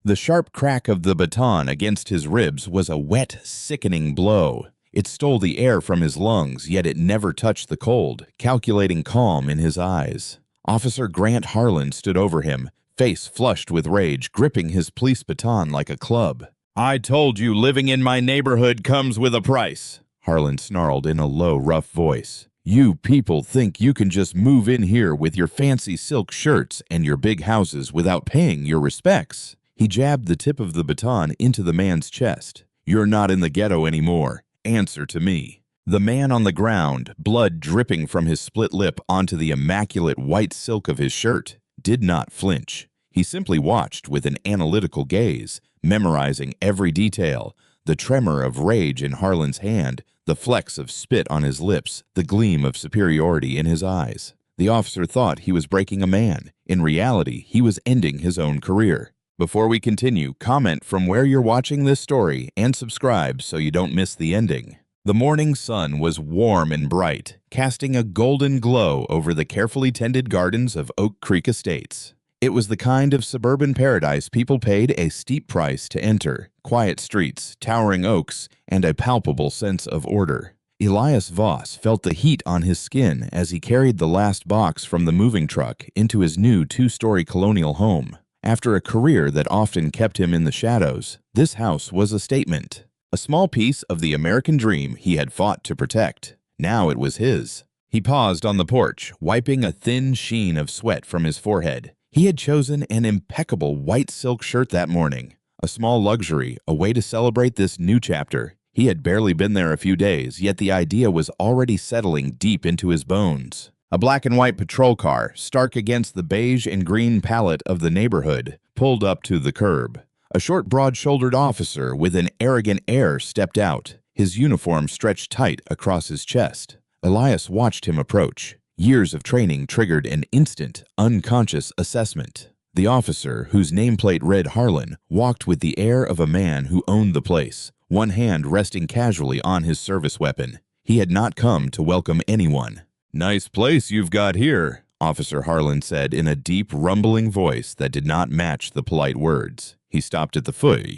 The sharp crack of the baton against his ribs was a wet, sickening blow. It stole the air from his lungs, yet it never touched the cold, calculating calm in his eyes. Officer Grant Harlan stood over him, face flushed with rage, gripping his police baton like a club. "I told you living in my neighborhood comes with a price," Harlan snarled in a low, rough voice. "You people think you can just move in here with your fancy silk shirts and your big houses without paying your respects." He jabbed the tip of the baton into the man's chest. "You're not in the ghetto anymore. Answer to me." The man on the ground, blood dripping from his split lip onto the immaculate white silk of his shirt, did not flinch. He simply watched with an analytical gaze, memorizing every detail, the tremor of rage in Harlan's hand, the flecks of spit on his lips, the gleam of superiority in his eyes. The officer thought he was breaking a man. In reality, he was ending his own career. Before we continue, comment from where you're watching this story and subscribe so you don't miss the ending. The morning sun was warm and bright, casting a golden glow over the carefully tended gardens of Oak Creek Estates. It was the kind of suburban paradise people paid a steep price to enter: quiet streets, towering oaks, and a palpable sense of order. Elias Voss felt the heat on his skin as he carried the last box from the moving truck into his new two-story colonial home. After a career that often kept him in the shadows, this house was a statement. A small piece of the American dream he had fought to protect. Now it was his. He paused on the porch, wiping a thin sheen of sweat from his forehead. He had chosen an impeccable white silk shirt that morning. A small luxury, a way to celebrate this new chapter. He had barely been there a few days, yet the idea was already settling deep into his bones. A black and white patrol car, stark against the beige and green palette of the neighborhood, pulled up to the curb. A short, broad-shouldered officer with an arrogant air stepped out, his uniform stretched tight across his chest. Elias watched him approach. Years of training triggered an instant, unconscious assessment. The officer, whose nameplate read Harlan, walked with the air of a man who owned the place, one hand resting casually on his service weapon. He had not come to welcome anyone. "Nice place you've got here," Officer Harlan said in a deep, rumbling voice that did not match the polite words. He stopped at the foot of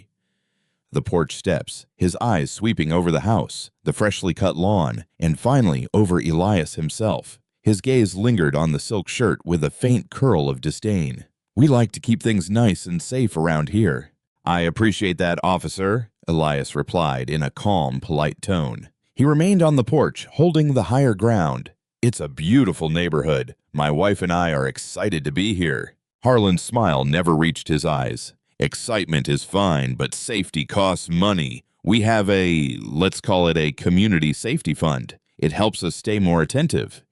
the porch steps, his eyes sweeping over the house, the freshly cut lawn, and finally over Elias himself. His gaze lingered on the silk shirt with a faint curl of disdain. "We like to keep things nice and safe around here." "I appreciate that, officer," Elias replied in a calm, polite tone. He remained on the porch, holding the higher ground. "It's a beautiful neighborhood. My wife and I are excited to be here." Harlan's smile never reached his eyes. "Excitement is fine, but safety costs money. We have let's call it a community safety fund. It helps us stay more attentive,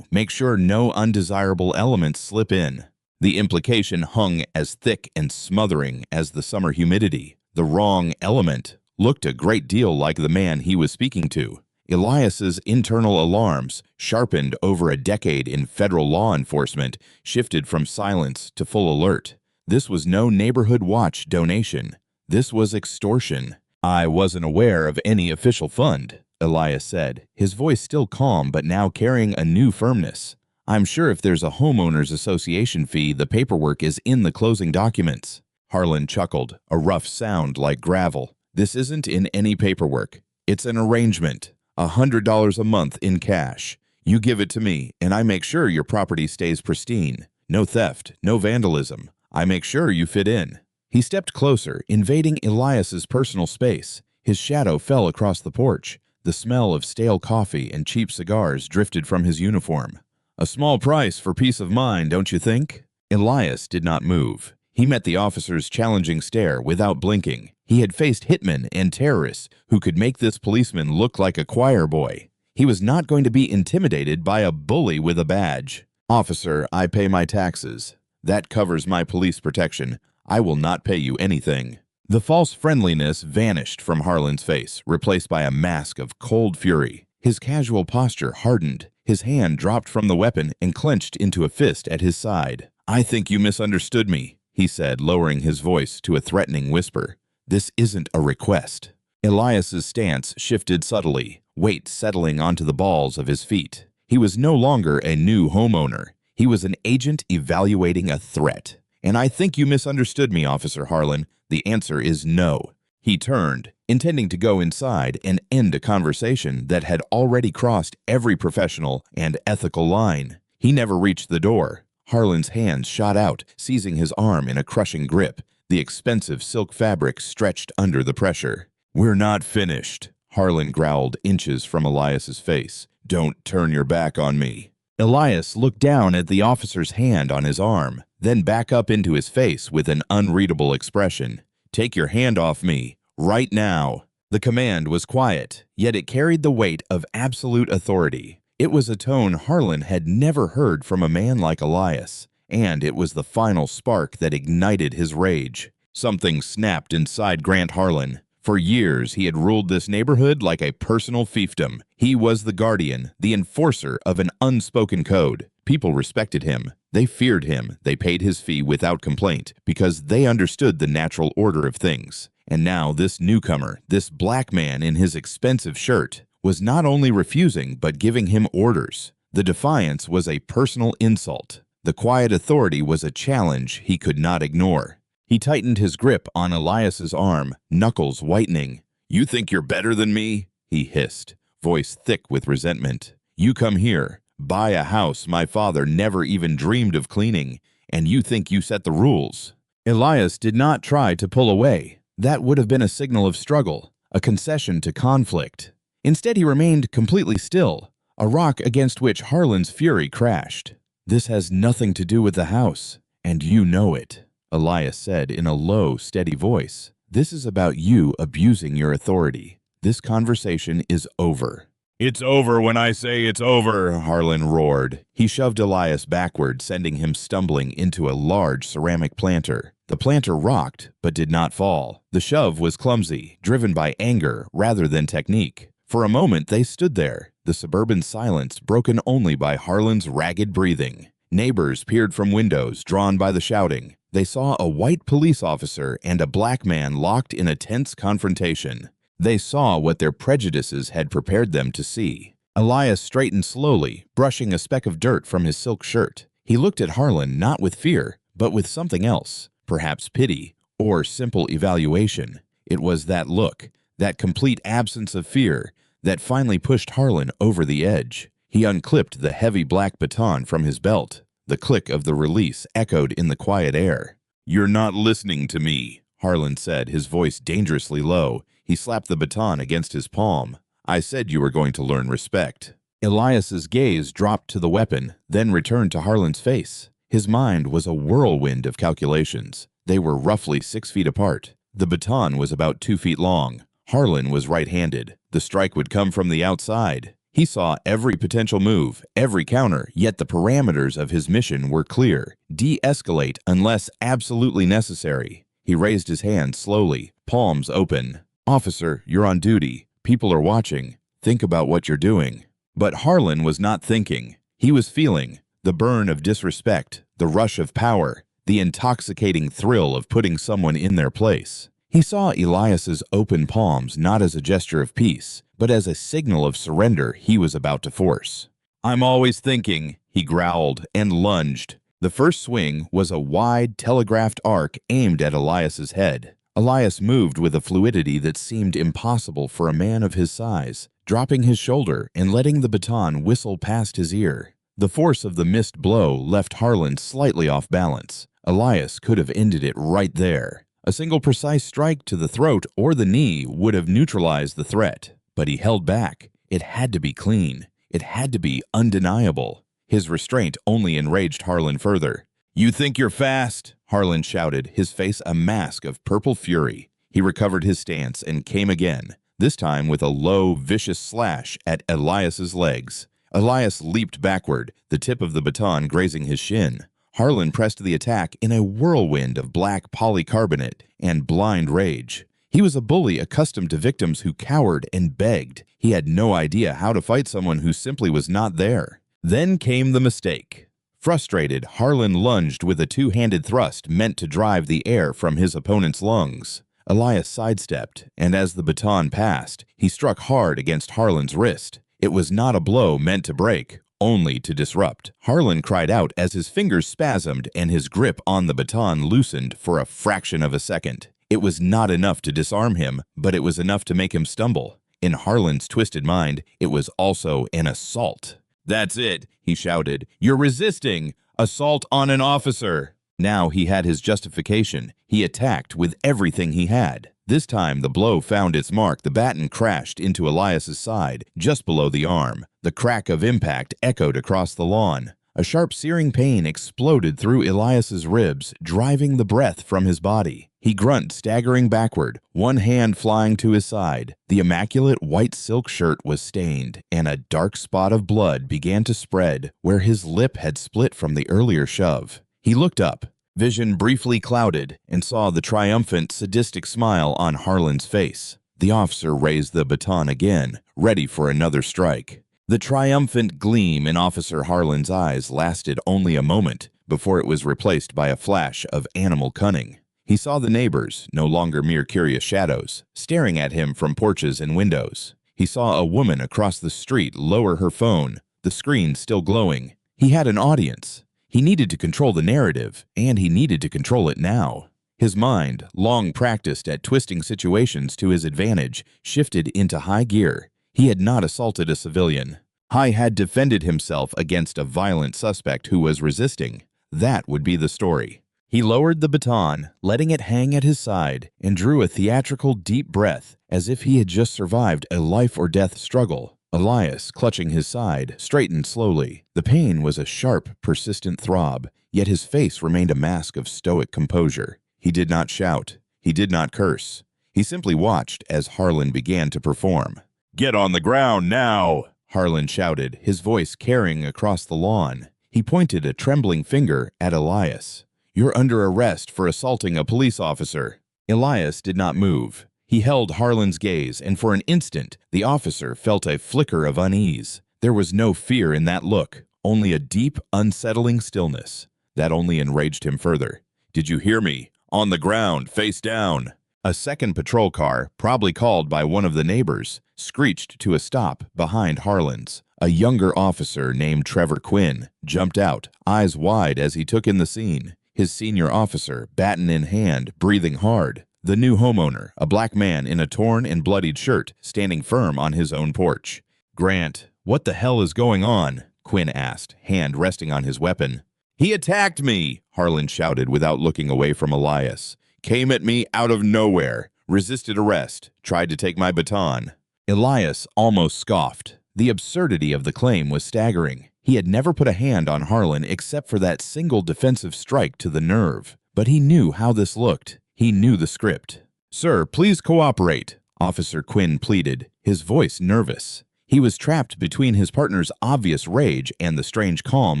make sure no undesirable elements slip in." The implication hung as thick and smothering as the summer humidity. The wrong element looked a great deal like the man he was speaking to. Elias's internal alarms, sharpened over a decade in federal law enforcement, shifted from silence to full alert. This was no neighborhood watch donation. This was extortion. "I wasn't aware of any official fund," Elias said, his voice still calm but now carrying a new firmness. "I'm sure if there's a homeowners association fee, the paperwork is in the closing documents." Harlan chuckled, a rough sound like gravel. "This isn't in any paperwork. It's an arrangement. $100 a month in cash. You give it to me, and I make sure your property stays pristine. No theft, no vandalism. I make sure you fit in." He stepped closer, invading Elias's personal space. His shadow fell across the porch. The smell of stale coffee and cheap cigars drifted from his uniform. "A small price for peace of mind, don't you think?" Elias did not move. He met the officer's challenging stare without blinking. He had faced hitmen and terrorists who could make this policeman look like a choir boy. He was not going to be intimidated by a bully with a badge. "Officer, I pay my taxes. That covers my police protection. I will not pay you anything." The false friendliness vanished from Harlan's face, replaced by a mask of cold fury. His casual posture hardened. His hand dropped from the weapon and clenched into a fist at his side. "I think you misunderstood me," he said, lowering his voice to a threatening whisper. "This isn't a request." Elias's stance shifted subtly, weight settling onto the balls of his feet. He was no longer a new homeowner. He was an agent evaluating a threat. And I think you misunderstood me, Officer Harlan. The answer is no. He turned, intending to go inside and end a conversation that had already crossed every professional and ethical line. He never reached the door. Harlan's hands shot out, seizing his arm in a crushing grip. The expensive silk fabric stretched under the pressure. "We're not finished," Harlan growled inches from Elias's face. "Don't turn your back on me." Elias looked down at the officer's hand on his arm, then back up into his face with an unreadable expression. "Take your hand off me, right now." The command was quiet, yet it carried the weight of absolute authority. It was a tone Harlan had never heard from a man like Elias, and it was the final spark that ignited his rage. Something snapped inside Grant Harlan. For years, he had ruled this neighborhood like a personal fiefdom. He was the guardian, the enforcer of an unspoken code. People respected him. They feared him. They paid his fee without complaint because they understood the natural order of things. And now this newcomer, this black man in his expensive shirt, was not only refusing but giving him orders. The defiance was a personal insult. The quiet authority was a challenge he could not ignore. He tightened his grip on Elias's arm, knuckles whitening. "You think you're better than me?" he hissed, voice thick with resentment. "You come here, buy a house my father never even dreamed of cleaning, and you think you set the rules." Elias did not try to pull away. That would have been a signal of struggle, a concession to conflict. Instead, he remained completely still, a rock against which Harlan's fury crashed. "This has nothing to do with the house, and you know it," Elias said in a low, steady voice. "This is about you abusing your authority. This conversation is over." "It's over when I say it's over," Harlan roared. He shoved Elias backward, sending him stumbling into a large ceramic planter. The planter rocked, but did not fall. The shove was clumsy, driven by anger rather than technique. For a moment they stood there, the suburban silence broken only by Harlan's ragged breathing. Neighbors peered from windows, drawn by the shouting. They saw a white police officer and a black man locked in a tense confrontation. They saw what their prejudices had prepared them to see. Elias straightened slowly, brushing a speck of dirt from his silk shirt. He looked at Harlan not with fear, but with something else, perhaps pity or simple evaluation. It was that look, that complete absence of fear, that finally pushed Harlan over the edge. He unclipped the heavy black baton from his belt. The click of the release echoed in the quiet air. "You're not listening to me," Harlan said, his voice dangerously low. He slapped the baton against his palm. "I said you were going to learn respect." Elias's gaze dropped to the weapon, then returned to Harlan's face. His mind was a whirlwind of calculations. They were roughly 6 feet apart. The baton was about 2 feet long. Harlan was right-handed. The strike would come from the outside. He saw every potential move, every counter, yet the parameters of his mission were clear. De-escalate unless absolutely necessary. He raised his hand slowly, palms open. "Officer, you're on duty. People are watching. Think about what you're doing." But Harlan was not thinking. He was feeling the burn of disrespect, the rush of power, the intoxicating thrill of putting someone in their place. He saw Elias's open palms not as a gesture of peace, but as a signal of surrender he was about to force. "I'm always thinking," he growled and lunged. The first swing was a wide, telegraphed arc aimed at Elias's head. Elias moved with a fluidity that seemed impossible for a man of his size, dropping his shoulder and letting the baton whistle past his ear. The force of the missed blow left Harlan slightly off balance. Elias could have ended it right there. A single precise strike to the throat or the knee would have neutralized the threat. But he held back. It had to be clean. It had to be undeniable. His restraint only enraged Harlan further. "You think you're fast?" Harlan shouted, his face a mask of purple fury. He recovered his stance and came again, this time with a low, vicious slash at Elias's legs. Elias leaped backward, the tip of the baton grazing his shin. Harlan pressed the attack in a whirlwind of black polycarbonate and blind rage. He was a bully accustomed to victims who cowered and begged. He had no idea how to fight someone who simply was not there. Then came the mistake. Frustrated, Harlan lunged with a two-handed thrust meant to drive the air from his opponent's lungs. Elias sidestepped, and as the baton passed, he struck hard against Harlan's wrist. It was not a blow meant to break, only to disrupt. Harlan cried out as his fingers spasmed and his grip on the baton loosened for a fraction of a second. It was not enough to disarm him, but it was enough to make him stumble. In Harlan's twisted mind, it was also an assault. "That's it," he shouted. "You're resisting! Assault on an officer!" Now he had his justification. He attacked with everything he had. This time the blow found its mark. The baton crashed into Elias's side, just below the arm. The crack of impact echoed across the lawn. A sharp searing pain exploded through Elias's ribs, driving the breath from his body. He grunted, staggering backward, one hand flying to his side. The immaculate white silk shirt was stained, and a dark spot of blood began to spread where his lip had split from the earlier shove. He looked up, vision briefly clouded, and saw the triumphant, sadistic smile on Harlan's face. The officer raised the baton again, ready for another strike. The triumphant gleam in Officer Harlan's eyes lasted only a moment before it was replaced by a flash of animal cunning. He saw the neighbors, no longer mere curious shadows, staring at him from porches and windows. He saw a woman across the street lower her phone, the screen still glowing. He had an audience. He needed to control the narrative, and he needed to control it now. His mind, long practiced at twisting situations to his advantage, shifted into high gear. He had not assaulted a civilian. He had defended himself against a violent suspect who was resisting. That would be the story. He lowered the baton, letting it hang at his side, and drew a theatrical deep breath as if he had just survived a life-or-death struggle. Elias, clutching his side, straightened slowly. The pain was a sharp, persistent throb, yet his face remained a mask of stoic composure. He did not shout. He did not curse. He simply watched as Harlan began to perform. "Get on the ground now!" Harlan shouted, his voice carrying across the lawn. He pointed a trembling finger at Elias. "You're under arrest for assaulting a police officer." Elias did not move. He held Harlan's gaze, and for an instant, the officer felt a flicker of unease. There was no fear in that look, only a deep, unsettling stillness. That only enraged him further. "Did you hear me? On the ground, face down." A second patrol car, probably called by one of the neighbors, screeched to a stop behind Harlan's. A younger officer named Trevor Quinn jumped out, eyes wide as he took in the scene. His senior officer, baton in hand, breathing hard. The new homeowner, a black man in a torn and bloodied shirt, standing firm on his own porch. "Grant, what the hell is going on?" Quinn asked, hand resting on his weapon. "He attacked me!" Harlan shouted without looking away from Elias. "Came at me out of nowhere, resisted arrest, tried to take my baton." Elias almost scoffed. The absurdity of the claim was staggering. He had never put a hand on Harlan except for that single defensive strike to the nerve. But he knew how this looked. He knew the script. "Sir, please cooperate," Officer Quinn pleaded, his voice nervous. He was trapped between his partner's obvious rage and the strange calm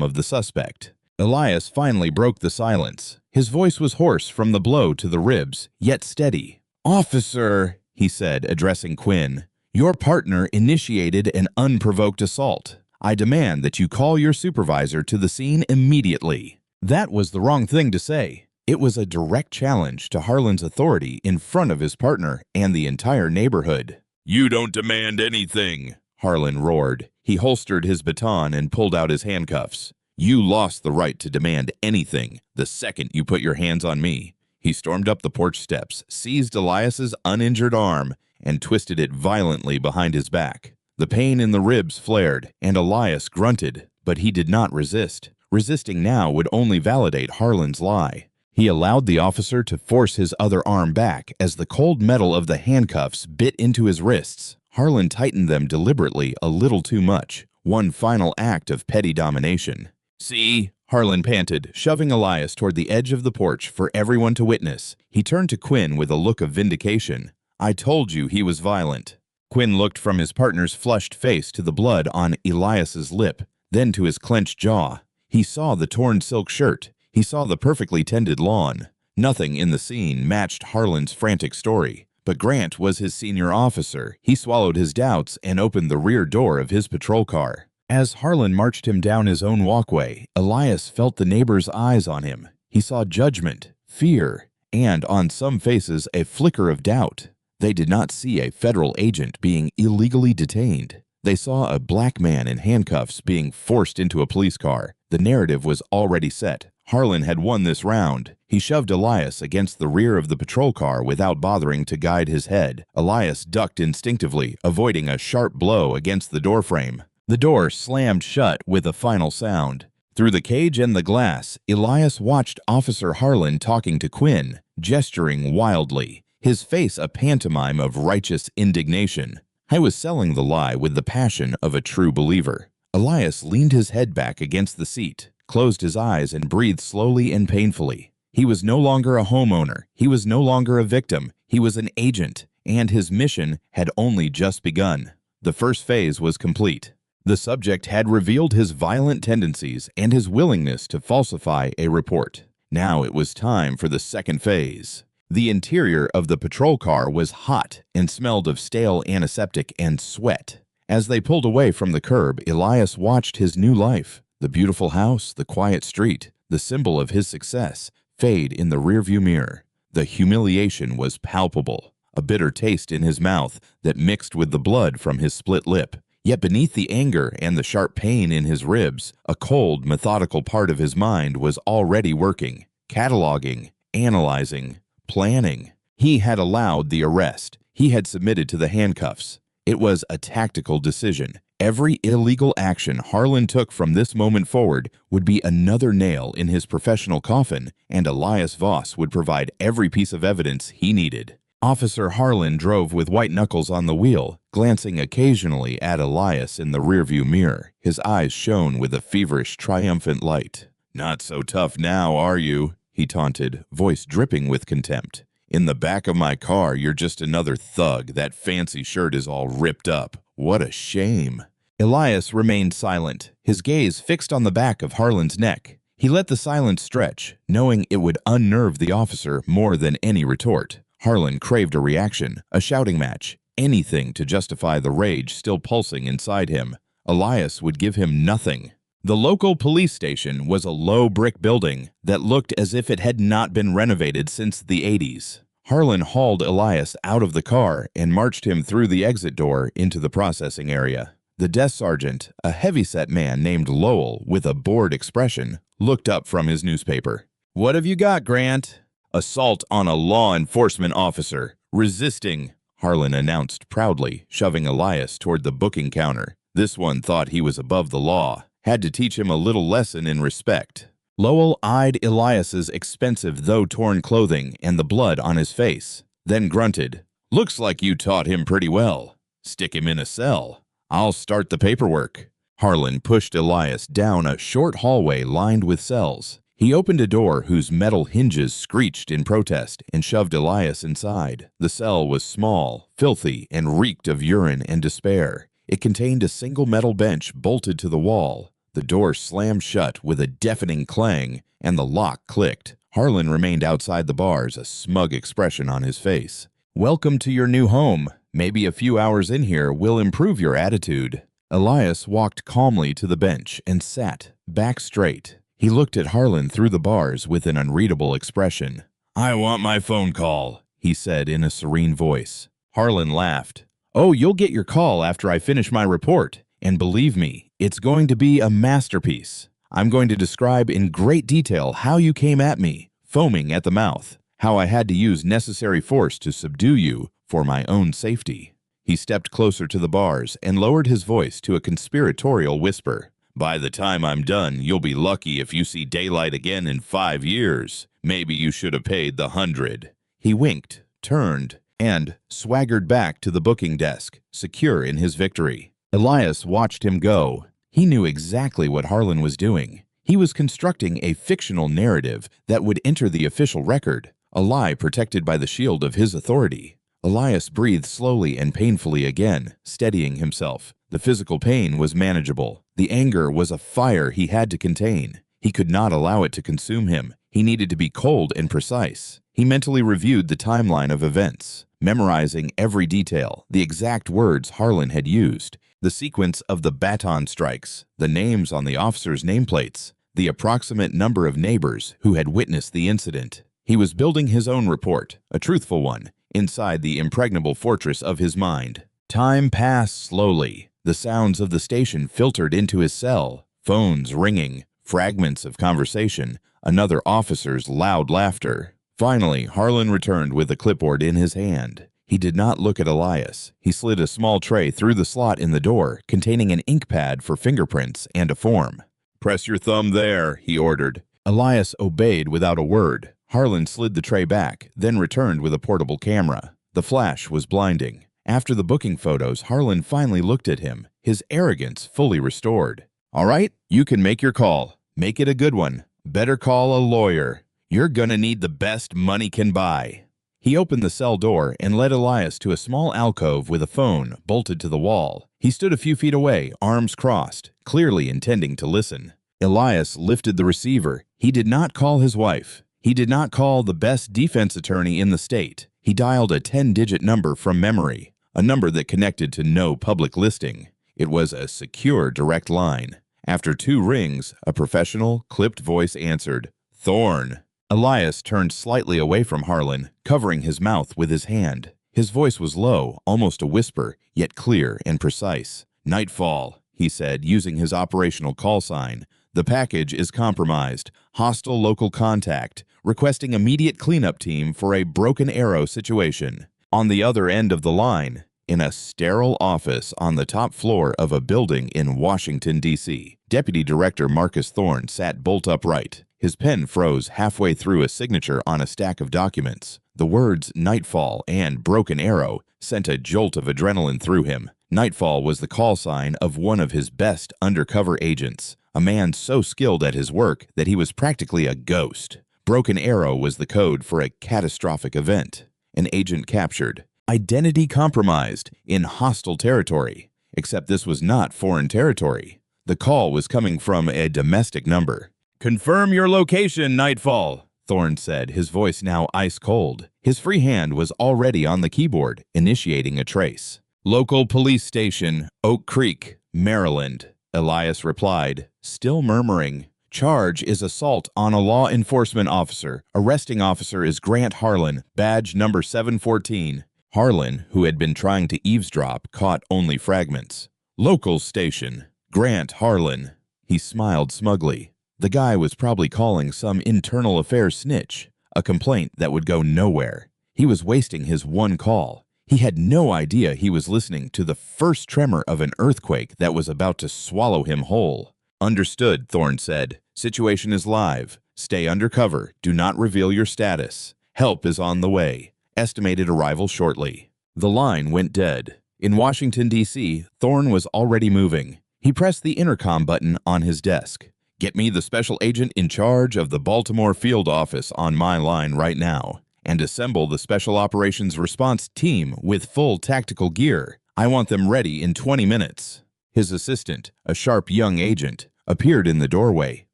of the suspect. Elias finally broke the silence. His voice was hoarse from the blow to the ribs, yet steady. "Officer," he said, addressing Quinn, "your partner initiated an unprovoked assault. I demand that you call your supervisor to the scene immediately." That was the wrong thing to say. It was a direct challenge to Harlan's authority in front of his partner and the entire neighborhood. "You don't demand anything," Harlan roared. He holstered his baton and pulled out his handcuffs. "You lost the right to demand anything the second you put your hands on me." He stormed up the porch steps, seized Elias's uninjured arm, and twisted it violently behind his back. The pain in the ribs flared, and Elias grunted, but he did not resist. Resisting now would only validate Harlan's lie. He allowed the officer to force his other arm back as the cold metal of the handcuffs bit into his wrists. Harlan tightened them deliberately a little too much, one final act of petty domination. "See?" Harlan panted, shoving Elias toward the edge of the porch for everyone to witness. He turned to Quinn with a look of vindication. "I told you he was violent." Quinn looked from his partner's flushed face to the blood on Elias's lip, then to his clenched jaw. He saw the torn silk shirt. He saw the perfectly tended lawn. Nothing in the scene matched Harlan's frantic story. But Grant was his senior officer. He swallowed his doubts and opened the rear door of his patrol car. As Harlan marched him down his own walkway, Elias felt the neighbor's eyes on him. He saw judgment, fear, and on some faces a flicker of doubt. They did not see a federal agent being illegally detained. They saw a black man in handcuffs being forced into a police car. The narrative was already set. Harlan had won this round. He shoved Elias against the rear of the patrol car without bothering to guide his head. Elias ducked instinctively, avoiding a sharp blow against the doorframe. The door slammed shut with a final sound. Through the cage and the glass, Elias watched Officer Harlan talking to Quinn, gesturing wildly, his face a pantomime of righteous indignation. I was selling the lie with the passion of a true believer. Elias leaned his head back against the seat, closed his eyes, and breathed slowly and painfully. He was no longer a homeowner. He was no longer a victim. He was an agent, and his mission had only just begun. The first phase was complete. The subject had revealed his violent tendencies and his willingness to falsify a report. Now it was time for the second phase. The interior of the patrol car was hot and smelled of stale antiseptic and sweat. As they pulled away from the curb, Elias watched his new life, the beautiful house, the quiet street, the symbol of his success, fade in the rearview mirror. The humiliation was palpable, a bitter taste in his mouth that mixed with the blood from his split lip. Yet beneath the anger and the sharp pain in his ribs, a cold, methodical part of his mind was already working, cataloging, analyzing, planning. He had allowed the arrest. He had submitted to the handcuffs. It was a tactical decision. Every illegal action Harlan took from this moment forward would be another nail in his professional coffin, and Elias Voss would provide every piece of evidence he needed. Officer Harlan drove with white knuckles on the wheel, glancing occasionally at Elias in the rearview mirror. His eyes shone with a feverish, triumphant light. "Not so tough now, are you?" he taunted, voice dripping with contempt. "In the back of my car, you're just another thug. That fancy shirt is all ripped up. What a shame." Elias remained silent, his gaze fixed on the back of Harlan's neck. He let the silence stretch, knowing it would unnerve the officer more than any retort. Harlan craved a reaction, a shouting match, anything to justify the rage still pulsing inside him. Elias would give him nothing. The local police station was a low brick building that looked as if it had not been renovated since the 80s. Harlan hauled Elias out of the car and marched him through the exit door into the processing area. The desk sergeant, a heavy-set man named Lowell with a bored expression, looked up from his newspaper. "What have you got, Grant?" "Assault on a law enforcement officer. Resisting," Harlan announced proudly, shoving Elias toward the booking counter. This one thought he was above the law. Had to teach him a little lesson in respect. Lowell eyed Elias's expensive though torn clothing and the blood on his face, then grunted. "Looks like you taught him pretty well. Stick him in a cell. I'll start the paperwork." Harlan pushed Elias down a short hallway lined with cells. He opened a door whose metal hinges screeched in protest and shoved Elias inside. The cell was small, filthy, and reeked of urine and despair. It contained a single metal bench bolted to the wall. The door slammed shut with a deafening clang, and the lock clicked. Harlan remained outside the bars, a smug expression on his face. "Welcome to your new home. Maybe a few hours in here will improve your attitude." Elias walked calmly to the bench and sat, back straight. He looked at Harlan through the bars with an unreadable expression. "I want my phone call," he said in a serene voice. Harlan laughed. "Oh, you'll get your call after I finish my report. And believe me, it's going to be a masterpiece. I'm going to describe in great detail how you came at me, foaming at the mouth, how I had to use necessary force to subdue you for my own safety." He stepped closer to the bars and lowered his voice to a conspiratorial whisper. "By the time I'm done, you'll be lucky if you see daylight again in 5 years. Maybe you should have paid the 100. He winked, turned, and swaggered back to the booking desk, secure in his victory. Elias watched him go. He knew exactly what Harlan was doing. He was constructing a fictional narrative that would enter the official record, a lie protected by the shield of his authority. Elias breathed slowly and painfully again, steadying himself. The physical pain was manageable. The anger was a fire he had to contain. He could not allow it to consume him. He needed to be cold and precise. He mentally reviewed the timeline of events, memorizing every detail, the exact words Harlan had used, the sequence of the baton strikes, the names on the officers' nameplates, the approximate number of neighbors who had witnessed the incident. He was building his own report, a truthful one, inside the impregnable fortress of his mind. Time passed slowly. The sounds of the station filtered into his cell, phones ringing, fragments of conversation, another officer's loud laughter. Finally, Harlan returned with a clipboard in his hand. He did not look at Elias. He slid a small tray through the slot in the door, containing an ink pad for fingerprints and a form. "Press your thumb there," he ordered. Elias obeyed without a word. Harlan slid the tray back, then returned with a portable camera. The flash was blinding. After the booking photos, Harlan finally looked at him, his arrogance fully restored. "All right, you can make your call. Make it a good one. Better call a lawyer. You're gonna need the best money can buy." He opened the cell door and led Elias to a small alcove with a phone bolted to the wall. He stood a few feet away, arms crossed, clearly intending to listen. Elias lifted the receiver. He did not call his wife. He did not call the best defense attorney in the state. He dialed a 10-digit number from memory, a number that connected to no public listing. It was a secure direct line. After 2 rings, a professional, clipped voice answered, "Thorne." Elias turned slightly away from Harlan, covering his mouth with his hand. His voice was low, almost a whisper, yet clear and precise. "Nightfall," he said, using his operational call sign. "The package is compromised. Hostile local contact. Requesting immediate cleanup team for a Broken Arrow situation." On the other end of the line, in a sterile office on the top floor of a building in Washington, D.C., Deputy Director Marcus Thorne sat bolt upright. His pen froze halfway through a signature on a stack of documents. The words "Nightfall" and "Broken Arrow" sent a jolt of adrenaline through him. Nightfall was the call sign of one of his best undercover agents, a man so skilled at his work that he was practically a ghost. Broken Arrow was the code for a catastrophic event. An agent captured. Identity compromised in hostile territory. Except this was not foreign territory. The call was coming from a domestic number. "Confirm your location, Nightfall," Thorne said, his voice now ice cold. His free hand was already on the keyboard, initiating a trace. "Local police station, Oak Creek, Maryland," Elias replied, still murmuring. "Charge is assault on a law enforcement officer. Arresting officer is Grant Harlan, badge number 714. Harlan, who had been trying to eavesdrop, caught only fragments. "Local station, Grant Harlan." He smiled smugly. The guy was probably calling some internal affairs snitch, a complaint that would go nowhere. He was wasting his one call. He had no idea he was listening to the first tremor of an earthquake that was about to swallow him whole. "Understood," Thorne said. "Situation is live. Stay undercover. Do not reveal your status. Help is on the way. Estimated arrival shortly." The line went dead. In Washington, D.C., Thorne was already moving. He pressed the intercom button on his desk. "Get me the special agent in charge of the Baltimore field office on my line right now, and assemble the Special Operations Response Team with full tactical gear. I want them ready in 20 minutes. His assistant, a sharp young agent, appeared in the doorway,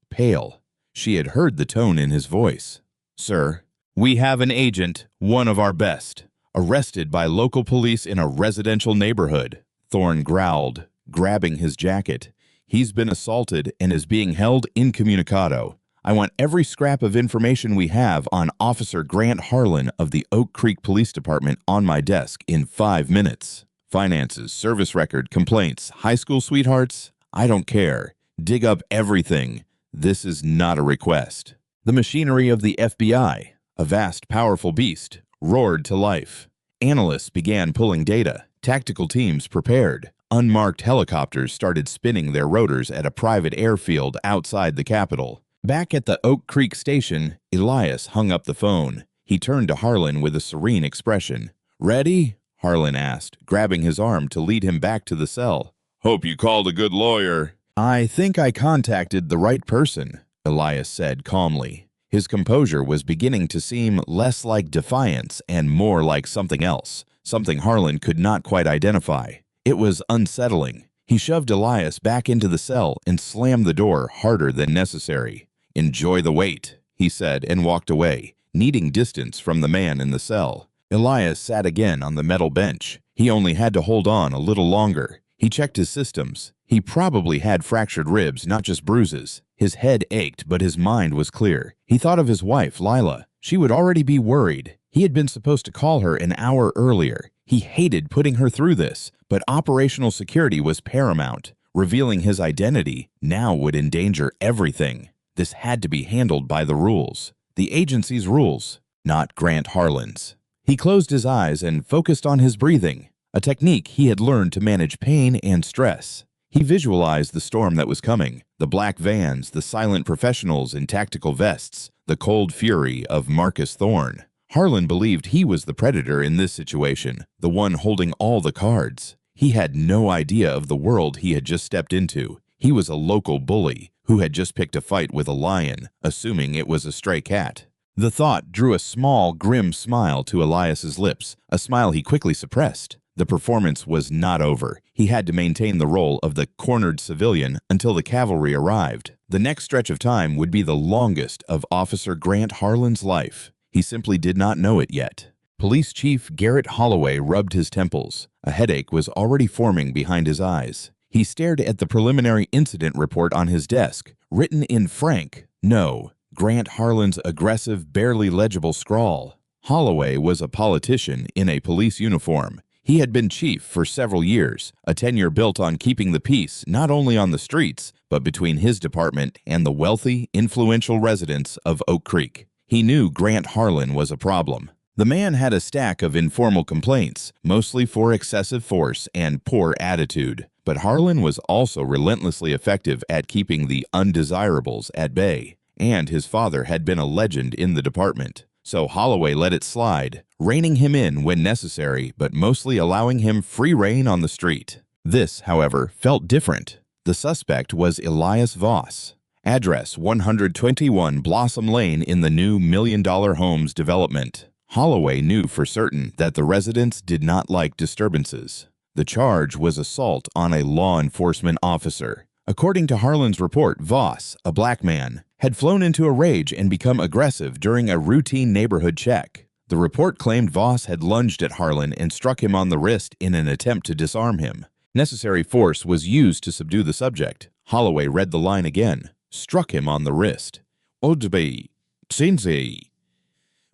pale. She had heard the tone in his voice. "Sir, we have an agent, one of our best, arrested by local police in a residential neighborhood," Thorne growled, grabbing his jacket. "He's been assaulted and is being held incommunicado. I want every scrap of information we have on Officer Grant Harlan of the Oak Creek Police Department on my desk in 5 minutes. Finances, service record, complaints, high school sweethearts, I don't care. Dig up everything. This is not a request." The machinery of the FBI, a vast, powerful beast, roared to life. Analysts began pulling data. Tactical teams prepared. Unmarked helicopters started spinning their rotors at a private airfield outside the Capitol. Back at the Oak Creek station, Elias hung up the phone. He turned to Harlan with a serene expression. "Ready?" Harlan asked, grabbing his arm to lead him back to the cell. "Hope you called a good lawyer." "I think I contacted the right person," Elias said calmly. His composure was beginning to seem less like defiance and more like something else, something Harlan could not quite identify. It was unsettling. He shoved Elias back into the cell and slammed the door harder than necessary. "Enjoy the wait," he said, and walked away, needing distance from the man in the cell. Elias sat again on the metal bench. He only had to hold on a little longer. He checked his systems. He probably had fractured ribs, not just bruises. His head ached, but his mind was clear. He thought of his wife, Lila. She would already be worried. He had been supposed to call her an hour earlier. He hated putting her through this, but operational security was paramount. Revealing his identity now would endanger everything. This had to be handled by the rules. The agency's rules, not Grant Harlan's. He closed his eyes and focused on his breathing, a technique he had learned to manage pain and stress. He visualized the storm that was coming, the black vans, the silent professionals in tactical vests, the cold fury of Marcus Thorne. Harlan believed he was the predator in this situation, the one holding all the cards. He had no idea of the world he had just stepped into. He was a local bully who had just picked a fight with a lion, assuming it was a stray cat. The thought drew a small, grim smile to Elias's lips, a smile he quickly suppressed. The performance was not over. He had to maintain the role of the cornered civilian until the cavalry arrived. The next stretch of time would be the longest of Officer Grant Harlan's life. He simply did not know it yet. Police Chief Garrett Holloway rubbed his temples. A headache was already forming behind his eyes. He stared at the preliminary incident report on his desk, written in frank, no, Grant Harlan's aggressive, barely legible scrawl. Holloway was a politician in a police uniform. He had been chief for several years, a tenure built on keeping the peace not only on the streets, but between his department and the wealthy, influential residents of Oak Creek. He knew Grant Harlan was a problem. The man had a stack of informal complaints, mostly for excessive force and poor attitude. But Harlan was also relentlessly effective at keeping the undesirables at bay, and his father had been a legend in the department. So Holloway let it slide, reining him in when necessary, but mostly allowing him free rein on the street. This, however, felt different. The suspect was Elias Voss. Address 121 Blossom Lane in the new $1 Million Homes development. Holloway knew for certain that the residents did not like disturbances. The charge was assault on a law enforcement officer. According to Harlan's report, Voss, a black man, had flown into a rage and become aggressive during a routine neighborhood check. The report claimed Voss had lunged at Harlan and struck him on the wrist in an attempt to disarm him. Necessary force was used to subdue the subject. Holloway read the line again. Struck him on the wrist. Odbe, Cincy,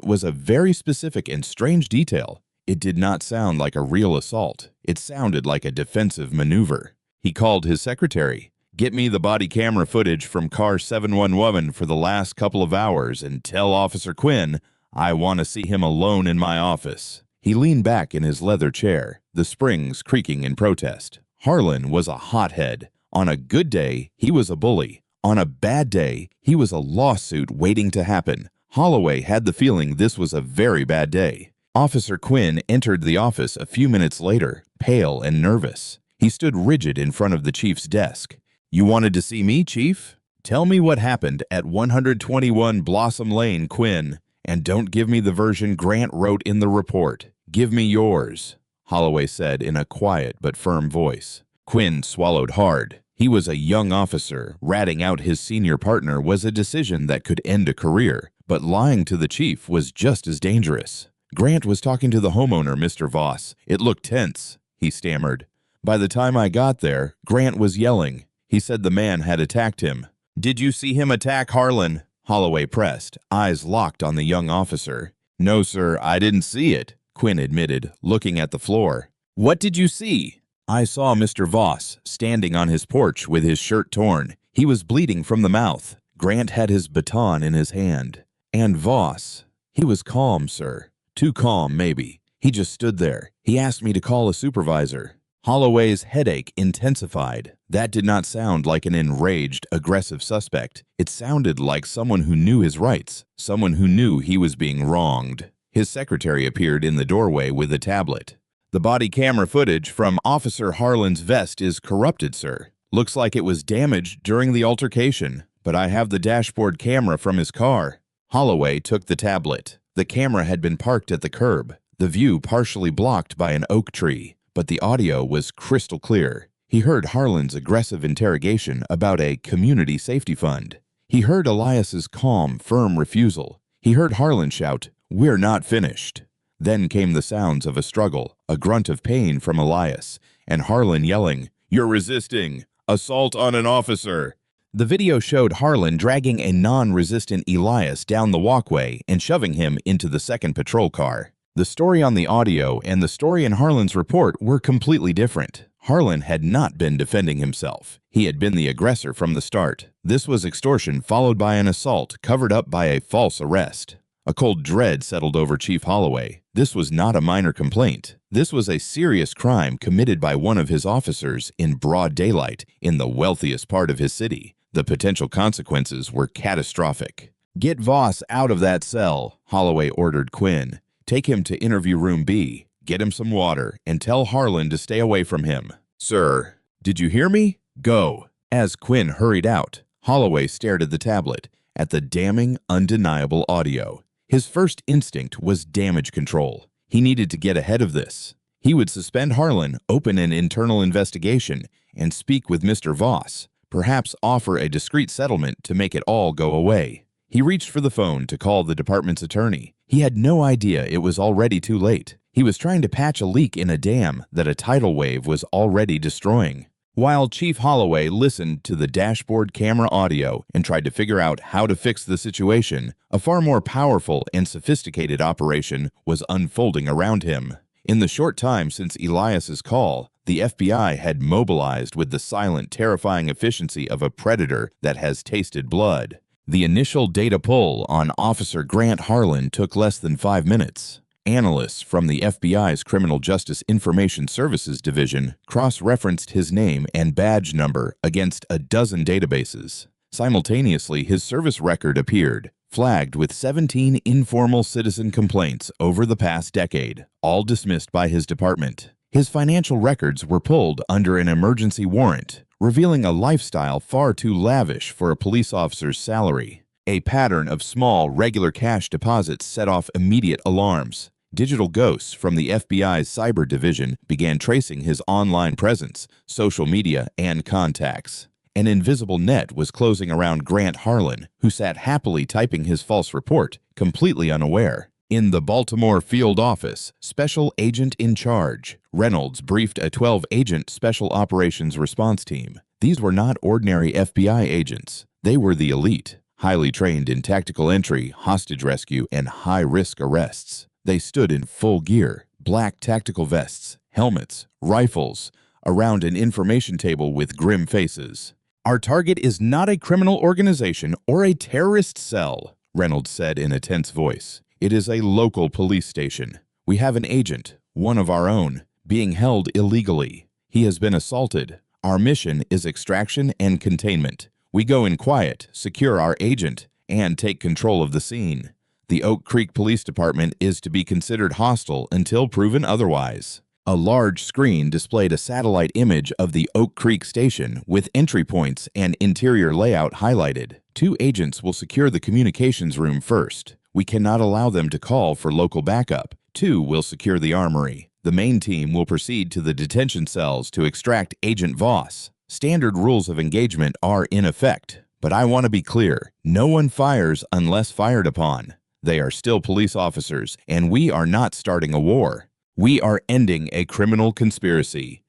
was a very specific and strange detail. It did not sound like a real assault. It sounded like a defensive maneuver. He called his secretary. Get me the body camera footage from car 711 for the last couple of hours and tell Officer Quinn I want to see him alone in my office. He leaned back in his leather chair, the springs creaking in protest. Harlan was a hothead. On a good day, he was a bully. On a bad day, he was a lawsuit waiting to happen. Holloway had the feeling this was a very bad day. Officer Quinn entered the office a few minutes later, pale and nervous. He stood rigid in front of the chief's desk. You wanted to see me, Chief? Tell me what happened at 121 Blossom Lane, Quinn, and don't give me the version Grant wrote in the report. Give me yours, Holloway said in a quiet but firm voice. Quinn swallowed hard. He was a young officer. Ratting out his senior partner was a decision that could end a career, but lying to the chief was just as dangerous. Grant was talking to the homeowner, Mr. Voss. It looked tense, he stammered. By the time I got there, Grant was yelling. He said the man had attacked him. Did you see him attack Harlan? Holloway pressed, eyes locked on the young officer. No, sir, I didn't see it, Quinn admitted, looking at the floor. What did you see? I saw Mr. Voss standing on his porch with his shirt torn. He was bleeding from the mouth. Grant had his baton in his hand. And Voss, he was calm, sir. Too calm, maybe. He just stood there. He asked me to call a supervisor. Holloway's headache intensified. That did not sound like an enraged, aggressive suspect. It sounded like someone who knew his rights, someone who knew he was being wronged. His secretary appeared in the doorway with a tablet. The body camera footage from Officer Harlan's vest is corrupted, sir. Looks like it was damaged during the altercation, but I have the dashboard camera from his car. Holloway took the tablet. The camera had been parked at the curb, the view partially blocked by an oak tree, but the audio was crystal clear. He heard Harlan's aggressive interrogation about a community safety fund. He heard Elias's calm, firm refusal. He heard Harlan shout, "We're not finished." Then came the sounds of a struggle, a grunt of pain from Elias, and Harlan yelling, "You're resisting! Assault on an officer!" The video showed Harlan dragging a non-resistant Elias down the walkway and shoving him into the second patrol car. The story on the audio and the story in Harlan's report were completely different. Harlan had not been defending himself. He had been the aggressor from the start. This was extortion followed by an assault covered up by a false arrest. A cold dread settled over Chief Holloway. This was not a minor complaint. This was a serious crime committed by one of his officers in broad daylight in the wealthiest part of his city. The potential consequences were catastrophic. "Get Voss out of that cell," Holloway ordered Quinn. "Take him to interview room B. Get him some water and tell Harlan to stay away from him." "Sir, did you hear me? Go." As Quinn hurried out, Holloway stared at the tablet, at the damning, undeniable audio. His first instinct was damage control. He needed to get ahead of this. He would suspend Harlan, open an internal investigation, and speak with Mr. Voss, perhaps offer a discreet settlement to make it all go away. He reached for the phone to call the department's attorney. He had no idea it was already too late. He was trying to patch a leak in a dam that a tidal wave was already destroying. While Chief Holloway listened to the dashboard camera audio and tried to figure out how to fix the situation, a far more powerful and sophisticated operation was unfolding around him. In the short time since Elias's call, the FBI had mobilized with the silent, terrifying efficiency of a predator that has tasted blood. The initial data pull on Officer Grant Harlan took less than 5 minutes. Analysts from the FBI's Criminal Justice Information Services Division cross-referenced his name and badge number against a dozen databases. Simultaneously, his service record appeared, flagged with 17 informal citizen complaints over the past decade, all dismissed by his department. His financial records were pulled under an emergency warrant, revealing a lifestyle far too lavish for a police officer's salary. A pattern of small, regular cash deposits set off immediate alarms. Digital ghosts from the FBI's cyber division began tracing his online presence, social media, and contacts. An invisible net was closing around Grant Harlan, who sat happily typing his false report, completely unaware. In the Baltimore field office, Special Agent in Charge, Reynolds briefed a 12-agent Special Operations Response Team. These were not ordinary FBI agents. They were the elite, highly trained in tactical entry, hostage rescue, and high-risk arrests. They stood in full gear, black tactical vests, helmets, rifles, around an information table with grim faces. "Our target is not a criminal organization or a terrorist cell," Reynolds said in a tense voice. "It is a local police station. We have an agent, one of our own, being held illegally. He has been assaulted. Our mission is extraction and containment. We go in quiet, secure our agent, and take control of the scene. The Oak Creek Police Department is to be considered hostile until proven otherwise." A large screen displayed a satellite image of the Oak Creek station with entry points and interior layout highlighted. 2 agents will secure the communications room first. We cannot allow them to call for local backup. 2 will secure the armory. The main team will proceed to the detention cells to extract Agent Voss. Standard rules of engagement are in effect, but I want to be clear. No one fires unless fired upon. They are still police officers, and we are not starting a war. We are ending a criminal conspiracy.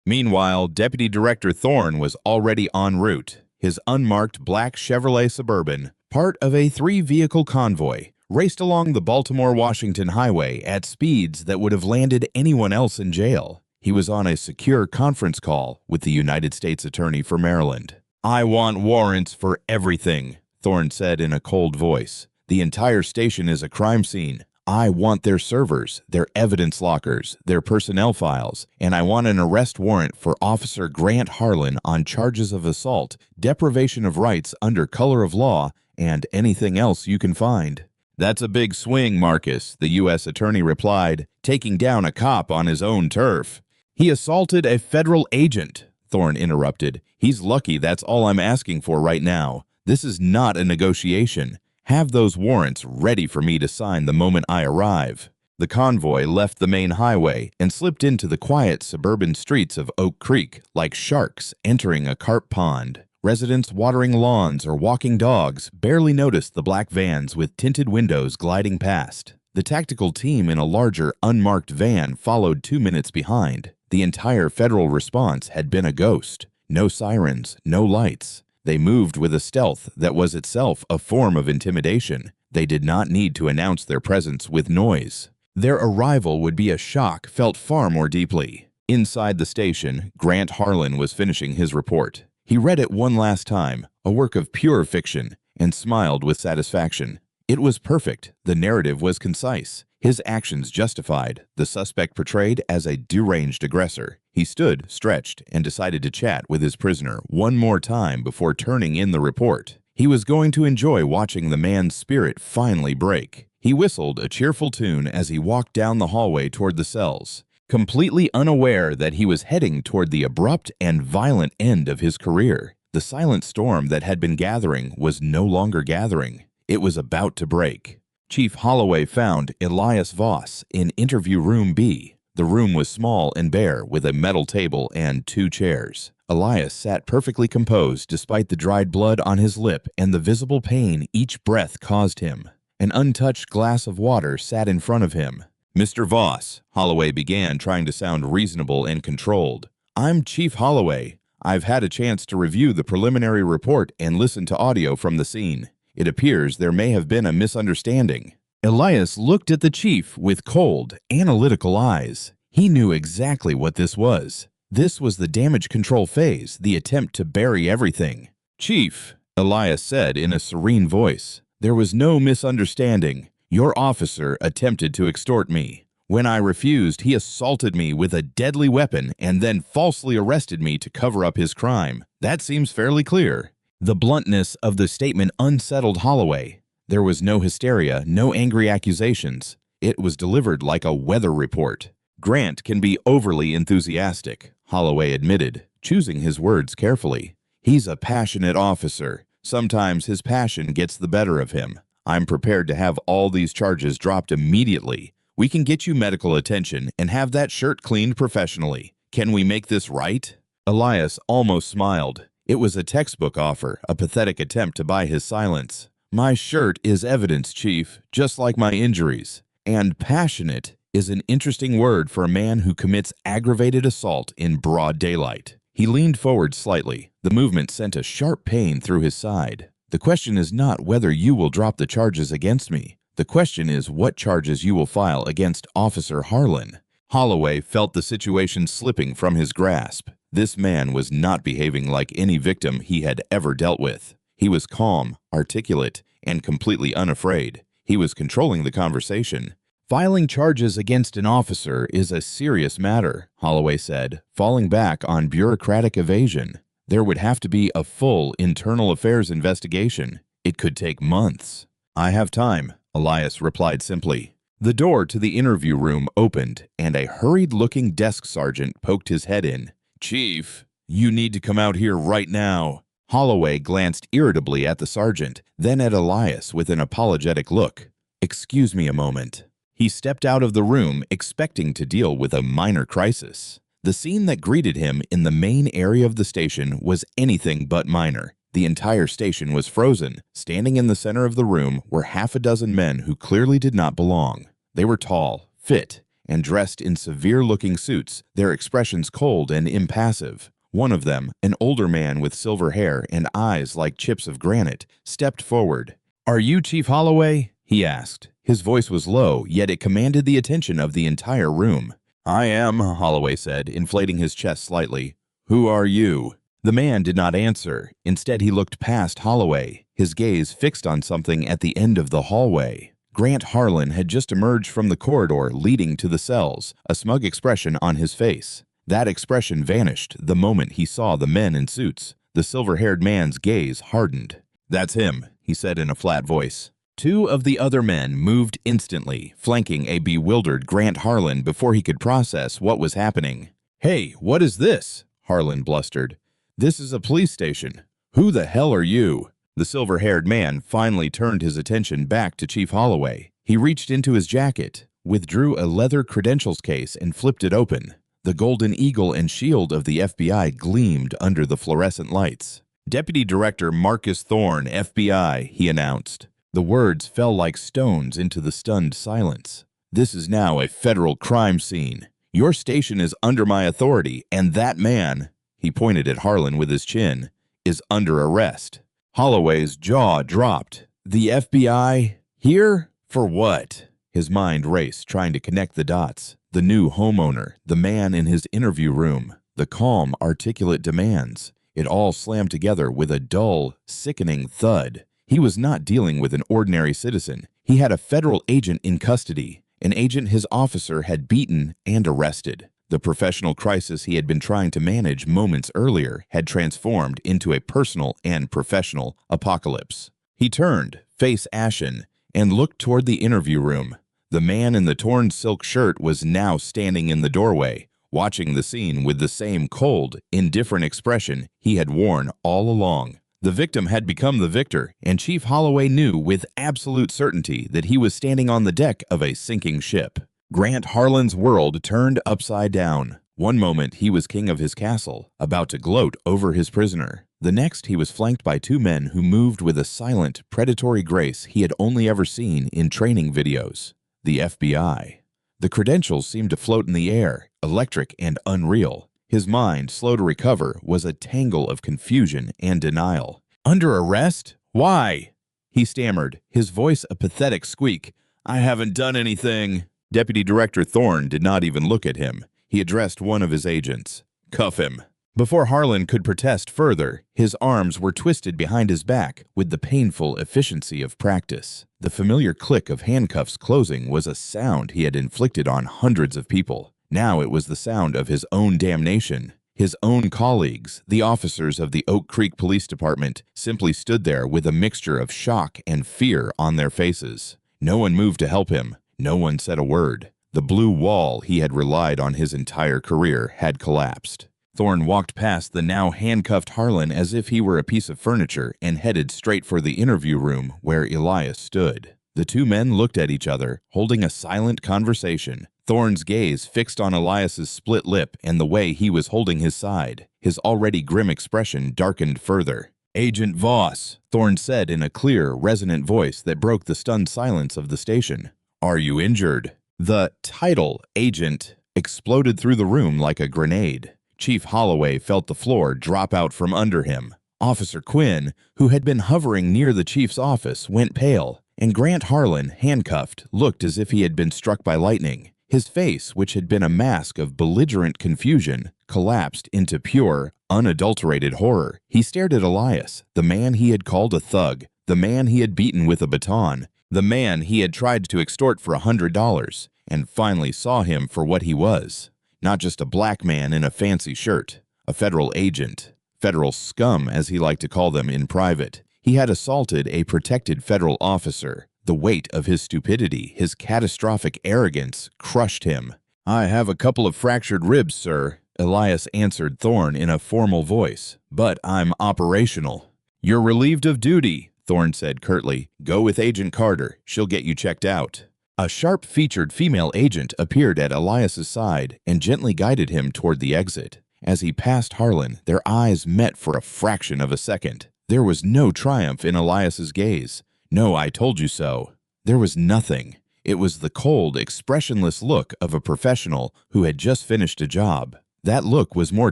Meanwhile, Deputy Director Thorne was already en route. His unmarked black Chevrolet Suburban, part of a 3-vehicle convoy, raced along the Baltimore-Washington highway at speeds that would have landed anyone else in jail. He was on a secure conference call with the United States Attorney for Maryland. "I want warrants for everything," Thorne said in a cold voice. "The entire station is a crime scene. I want their servers, their evidence lockers, their personnel files, and I want an arrest warrant for Officer Grant Harlan on charges of assault, deprivation of rights under color of law, and anything else you can find." "That's a big swing, Marcus," the U.S. Attorney replied, "taking down a cop on his own turf." "He assaulted a federal agent," Thorne interrupted. "He's lucky that's all I'm asking for right now. This is not a negotiation. Have those warrants ready for me to sign the moment I arrive." The convoy left the main highway and slipped into the quiet suburban streets of Oak Creek like sharks entering a carp pond. Residents watering lawns or walking dogs barely noticed the black vans with tinted windows gliding past. The tactical team in a larger, unmarked van followed 2 minutes behind. The entire federal response had been a ghost. No sirens, no lights. They moved with a stealth that was itself a form of intimidation. They did not need to announce their presence with noise. Their arrival would be a shock felt far more deeply. Inside the station, Grant Harlan was finishing his report. He read it one last time, a work of pure fiction, and smiled with satisfaction. It was perfect. The narrative was concise. His actions justified, the suspect portrayed as a deranged aggressor. He stood, stretched, and decided to chat with his prisoner one more time before turning in the report. He was going to enjoy watching the man's spirit finally break. He whistled a cheerful tune as he walked down the hallway toward the cells, completely unaware that he was heading toward the abrupt and violent end of his career. The silent storm that had been gathering was no longer gathering. It was about to break. Chief Holloway found Elias Voss in interview room B. The room was small and bare, with a metal table and 2 chairs. Elias sat perfectly composed despite the dried blood on his lip and the visible pain each breath caused him. An untouched glass of water sat in front of him. "Mr. Voss," Holloway began, trying to sound reasonable and controlled. "I'm Chief Holloway. I've had a chance to review the preliminary report and listen to audio from the scene. It appears there may have been a misunderstanding." Elias looked at the chief with cold, analytical eyes. He knew exactly what this was. This was the damage control phase, the attempt to bury everything. "Chief," Elias said in a serene voice, "there was no misunderstanding. Your officer attempted to extort me. When I refused, he assaulted me with a deadly weapon and then falsely arrested me to cover up his crime. That seems fairly clear." The bluntness of the statement unsettled Holloway. There was no hysteria, no angry accusations. It was delivered like a weather report. "Grant can be overly enthusiastic," Holloway admitted, choosing his words carefully. "He's a passionate officer. Sometimes his passion gets the better of him. I'm prepared to have all these charges dropped immediately. We can get you medical attention and have that shirt cleaned professionally. Can we make this right?" Elias almost smiled. It was a textbook offer, a pathetic attempt to buy his silence. "My shirt is evidence, Chief, just like my injuries. And passionate is an interesting word for a man who commits aggravated assault in broad daylight." He leaned forward slightly. The movement sent a sharp pain through his side. "The question is not whether you will drop the charges against me. The question is what charges you will file against Officer Harlan." Holloway felt the situation slipping from his grasp. This man was not behaving like any victim he had ever dealt with. He was calm, articulate, and completely unafraid. He was controlling the conversation. "Filing charges against an officer is a serious matter," Holloway said, falling back on bureaucratic evasion. "There would have to be a full internal affairs investigation. It could take months." "I have time," Elias replied simply. The door to the interview room opened, and a hurried-looking desk sergeant poked his head in. "Chief, you need to come out here right now." Holloway glanced irritably at the sergeant, then at Elias with an apologetic look. "Excuse me a moment." He stepped out of the room, expecting to deal with a minor crisis. The scene that greeted him in the main area of the station was anything but minor. The entire station was frozen. Standing in the center of the room were half a dozen men who clearly did not belong. They were tall, fit, and dressed in severe-looking suits, their expressions cold and impassive. One of them, an older man with silver hair and eyes like chips of granite, stepped forward. "Are you Chief Holloway?" he asked. His voice was low, yet it commanded the attention of the entire room. "I am," Holloway said, inflating his chest slightly. "Who are you?" The man did not answer. Instead, he looked past Holloway, his gaze fixed on something at the end of the hallway. Grant Harlan had just emerged from the corridor leading to the cells, a smug expression on his face. That expression vanished the moment he saw the men in suits. The silver-haired man's gaze hardened. "That's him," he said in a flat voice. Two of the other men moved instantly, flanking a bewildered Grant Harlan before he could process what was happening. "Hey, what is this?" Harlan blustered. "This is a police station. Who the hell are you?" The silver-haired man finally turned his attention back to Chief Holloway. He reached into his jacket, withdrew a leather credentials case, and flipped it open. The golden eagle and shield of the FBI gleamed under the fluorescent lights. "Deputy Director Marcus Thorne, FBI," he announced. The words fell like stones into the stunned silence. "This is now a federal crime scene. Your station is under my authority, and that man," he pointed at Harlan with his chin, "is under arrest." Holloway's jaw dropped. "The FBI? Here? For what? His mind raced, trying to connect the dots. The new homeowner, the man in his interview room, the calm, articulate demands. It all slammed together with a dull, sickening thud. He was not dealing with an ordinary citizen. He had a federal agent in custody, an agent his officer had beaten and arrested. The professional crisis he had been trying to manage moments earlier had transformed into a personal and professional apocalypse. He turned, face ashen, and looked toward the interview room. The man in the torn silk shirt was now standing in the doorway, watching the scene with the same cold, indifferent expression he had worn all along. The victim had become the victor, and Chief Holloway knew with absolute certainty that he was standing on the deck of a sinking ship. Grant Harlan's world turned upside down. One moment he was king of his castle, about to gloat over his prisoner. The next he was flanked by two men who moved with a silent, predatory grace he had only ever seen in training videos. The FBI. The credentials seemed to float in the air, electric and unreal. His mind, slow to recover, was a tangle of confusion and denial. Under arrest? Why? He stammered, his voice a pathetic squeak. I haven't done anything. Deputy Director Thorne did not even look at him. He addressed one of his agents. Cuff him. Before Harlan could protest further, his arms were twisted behind his back with the painful efficiency of practice. The familiar click of handcuffs closing was a sound he had inflicted on hundreds of people. Now it was the sound of his own damnation. His own colleagues, the officers of the Oak Creek Police Department, simply stood there with a mixture of shock and fear on their faces. No one moved to help him. No one said a word. The blue wall he had relied on his entire career had collapsed. Thorne walked past the now handcuffed Harlan as if he were a piece of furniture and headed straight for the interview room where Elias stood. The two men looked at each other, holding a silent conversation. Thorne's gaze fixed on Elias's split lip and the way he was holding his side. His already grim expression darkened further. Agent Voss, Thorne said in a clear, resonant voice that broke the stunned silence of the station. Are you injured? The title, Agent, exploded through the room like a grenade. Chief Holloway felt the floor drop out from under him. Officer Quinn, who had been hovering near the chief's office, went pale, and Grant Harlan, handcuffed, looked as if he had been struck by lightning. His face, which had been a mask of belligerent confusion, collapsed into pure, unadulterated horror. He stared at Elias, the man he had called a thug, the man he had beaten with a baton, the man he had tried to extort for $100, and finally saw him for what he was. Not just a black man in a fancy shirt, a federal agent, federal scum as he liked to call them in private. He had assaulted a protected federal officer. The weight of his stupidity, his catastrophic arrogance, crushed him. I have a couple of fractured ribs, sir, Elias answered Thorne in a formal voice, but I'm operational. You're relieved of duty, Thorne said curtly. Go with Agent Carter. She'll get you checked out. A sharp-featured female agent appeared at Elias's side and gently guided him toward the exit. As he passed Harlan, their eyes met for a fraction of a second. There was no triumph in Elias's gaze. No, I told you so. There was nothing. It was the cold, expressionless look of a professional who had just finished a job. That look was more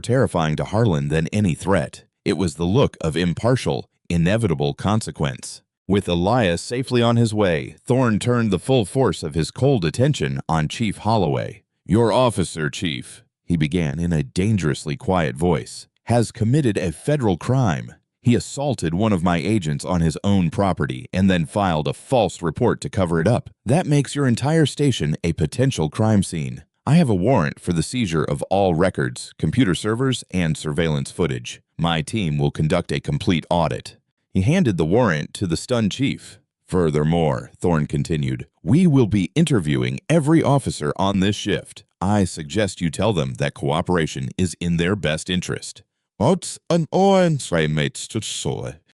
terrifying to Harlan than any threat. It was the look of impartial, inevitable consequence. With Elias safely on his way, Thorne turned the full force of his cold attention on Chief Holloway. Your officer, Chief, he began in a dangerously quiet voice, has committed a federal crime. He assaulted one of my agents on his own property and then filed a false report to cover it up. That makes your entire station a potential crime scene. I have a warrant for the seizure of all records, computer servers, and surveillance footage. My team will conduct a complete audit. He handed the warrant to the stunned chief. Furthermore, Thorne continued, we will be interviewing every officer on this shift. I suggest you tell them that cooperation is in their best interest. What's an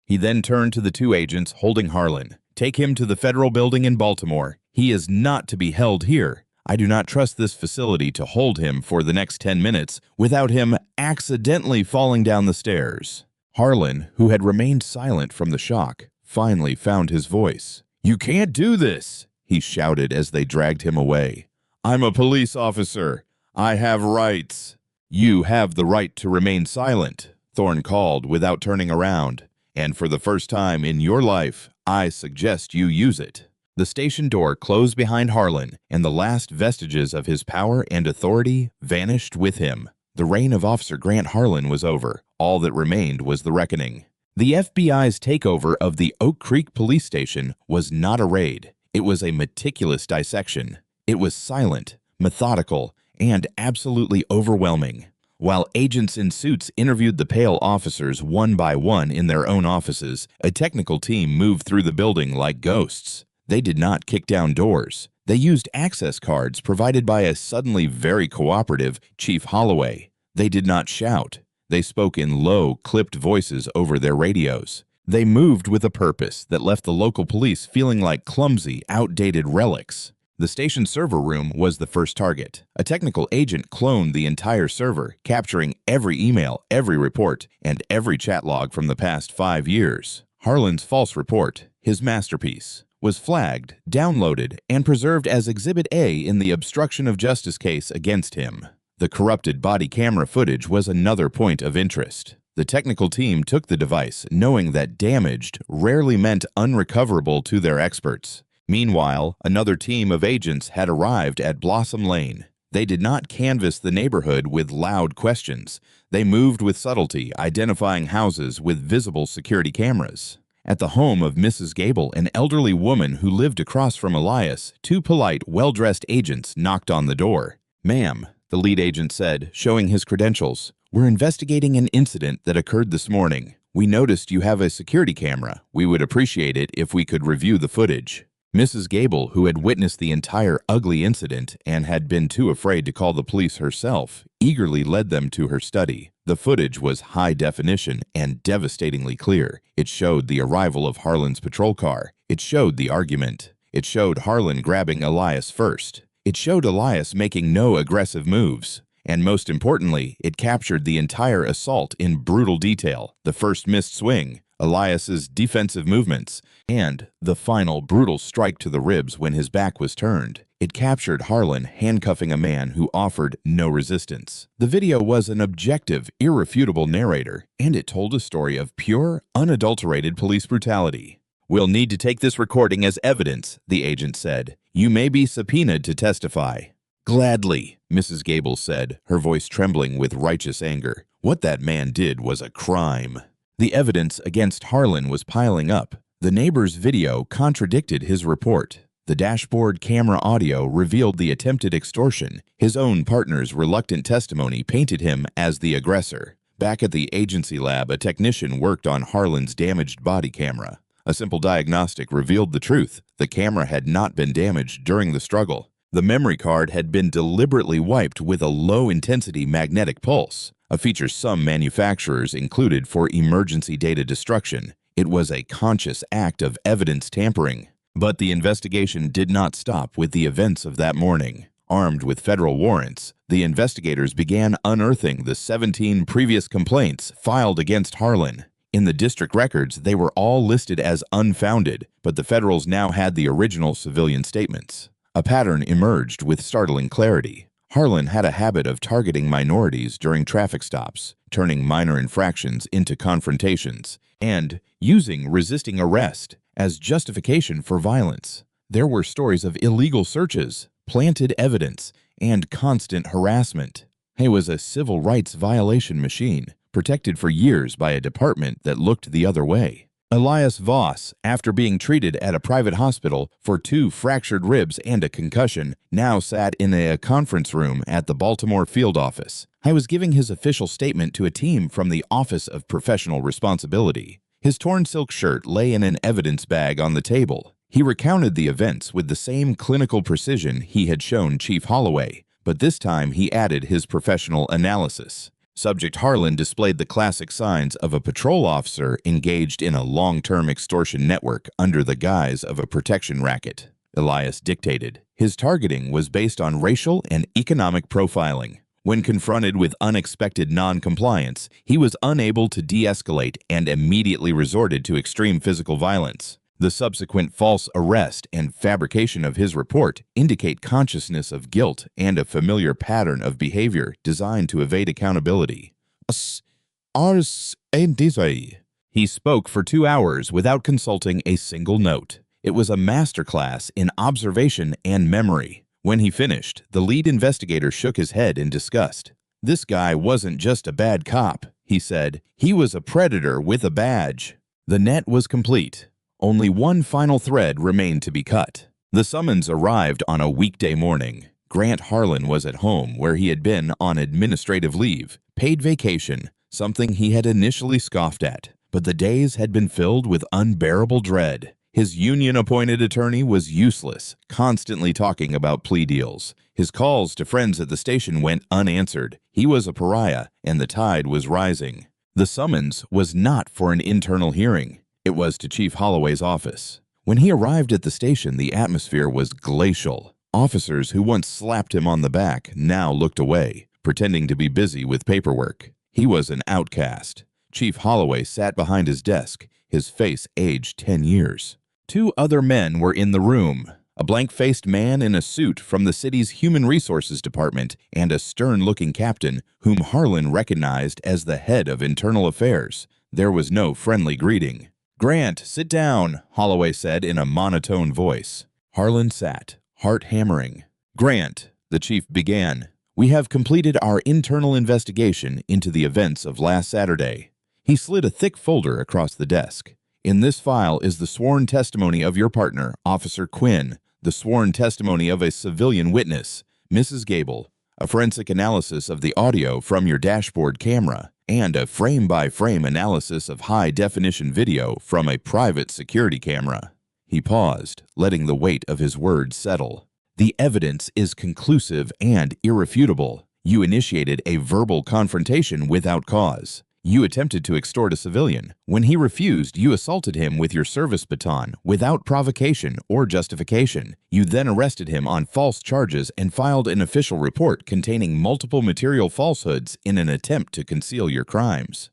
He then turned to the two agents holding Harlan. Take him to the federal building in Baltimore. He is not to be held here. I do not trust this facility to hold him for the next 10 minutes without him accidentally falling down the stairs. Harlan, who had remained silent from the shock, finally found his voice. You can't do this, he shouted as they dragged him away. I'm a police officer. I have rights. You have the right to remain silent, Thorne called without turning around. And for the first time in your life, I suggest you use it. The station door closed behind Harlan, and the last vestiges of his power and authority vanished with him. The reign of Officer Grant Harlan was over. All that remained was the reckoning. The FBI's takeover of the Oak Creek police station was not a raid. It was a meticulous dissection. It was silent, methodical, and absolutely overwhelming. While agents in suits interviewed the pale officers one by one in their own offices, a technical team moved through the building like ghosts. They did not kick down doors. They used access cards provided by a suddenly very cooperative Chief Holloway. They did not shout. They spoke in low, clipped voices over their radios. They moved with a purpose that left the local police feeling like clumsy, outdated relics. The station server room was the first target. A technical agent cloned the entire server, capturing every email, every report, and every chat log from the past 5 years. Harlan's false report, his masterpiece, was flagged, downloaded, and preserved as Exhibit A in the obstruction of justice case against him. The corrupted body camera footage was another point of interest. The technical team took the device, knowing that damaged rarely meant unrecoverable to their experts. Meanwhile, another team of agents had arrived at Blossom Lane. They did not canvass the neighborhood with loud questions. They moved with subtlety, identifying houses with visible security cameras. At the home of Mrs. Gable, an elderly woman who lived across from Elias, 2 polite, well-dressed agents knocked on the door. "Ma'am," the lead agent said, showing his credentials, "we're investigating an incident that occurred this morning. We noticed you have a security camera. We would appreciate it if we could review the footage." Mrs. Gable, who had witnessed the entire ugly incident and had been too afraid to call the police herself, eagerly led them to her study. The footage was high definition and devastatingly clear. It showed the arrival of Harlan's patrol car. It showed the argument. It showed Harlan grabbing Elias first. It showed Elias making no aggressive moves. And most importantly, it captured the entire assault in brutal detail. The first missed swing, Elias's defensive movements, and the final brutal strike to the ribs when his back was turned. It captured Harlan handcuffing a man who offered no resistance. The video was an objective, irrefutable narrator, and it told a story of pure, unadulterated police brutality. "We'll need to take this recording as evidence," the agent said. "You may be subpoenaed to testify." "Gladly," Mrs. Gable said, her voice trembling with righteous anger. What that man did was a crime. The evidence against Harlan was piling up. The neighbor's video contradicted his report. The dashboard camera audio revealed the attempted extortion. His own partner's reluctant testimony painted him as the aggressor. Back at the agency lab, a technician worked on Harlan's damaged body camera. A simple diagnostic revealed the truth. The camera had not been damaged during the struggle. The memory card had been deliberately wiped with a low-intensity magnetic pulse, a feature some manufacturers included for emergency data destruction. It was a conscious act of evidence tampering. But the investigation did not stop with the events of that morning. Armed with federal warrants, the investigators began unearthing the 17 previous complaints filed against Harlan. In the district records, they were all listed as unfounded, but the federals now had the original civilian statements. A pattern emerged with startling clarity. Harlan had a habit of targeting minorities during traffic stops, turning minor infractions into confrontations, and using resisting arrest as justification for violence. There were stories of illegal searches, planted evidence, and constant harassment. He was a civil rights violation machine, protected for years by a department that looked the other way. Elias Voss, after being treated at a private hospital for 2 fractured ribs and a concussion, now sat in a conference room at the Baltimore field office. He was giving his official statement to a team from the Office of Professional Responsibility. His torn silk shirt lay in an evidence bag on the table. He recounted the events with the same clinical precision he had shown Chief Holloway, but this time he added his professional analysis. Subject Harlan displayed the classic signs of a patrol officer engaged in a long-term extortion network under the guise of a protection racket. Elias dictated. His targeting was based on racial and economic profiling. When confronted with unexpected non-compliance, he was unable to de-escalate and immediately resorted to extreme physical violence. The subsequent false arrest and fabrication of his report indicate consciousness of guilt and a familiar pattern of behavior designed to evade accountability. He spoke for 2 hours without consulting a single note. It was a masterclass in observation and memory. When he finished, the lead investigator shook his head in disgust. "This guy wasn't just a bad cop," he said. "He was a predator with a badge." The net was complete. Only one final thread remained to be cut. The summons arrived on a weekday morning. Grant Harlan was at home, where he had been on administrative leave, paid vacation, something he had initially scoffed at. But the days had been filled with unbearable dread. His union-appointed attorney was useless, constantly talking about plea deals. His calls to friends at the station went unanswered. He was a pariah, and the tide was rising. The summons was not for an internal hearing. It was to Chief Holloway's office. When he arrived at the station, the atmosphere was glacial. Officers who once slapped him on the back now looked away, pretending to be busy with paperwork. He was an outcast. Chief Holloway sat behind his desk, his face aged 10 years. Two other men were in the room, a blank-faced man in a suit from the city's Human Resources Department and a stern-looking captain whom Harlan recognized as the head of Internal Affairs. There was no friendly greeting. "Grant, sit down," Holloway said in a monotone voice. Harlan sat, heart hammering. "Grant," the chief began, "we have completed our internal investigation into the events of last Saturday." He slid a thick folder across the desk. "In this file is the sworn testimony of your partner, Officer Quinn, the sworn testimony of a civilian witness, Mrs. Gable, a forensic analysis of the audio from your dashboard camera, and a frame-by-frame analysis of high-definition video from a private security camera." He paused, letting the weight of his words settle. "The evidence is conclusive and irrefutable. You initiated a verbal confrontation without cause. You attempted to extort a civilian. When he refused, you assaulted him with your service baton without provocation or justification. You then arrested him on false charges and filed an official report containing multiple material falsehoods in an attempt to conceal your crimes."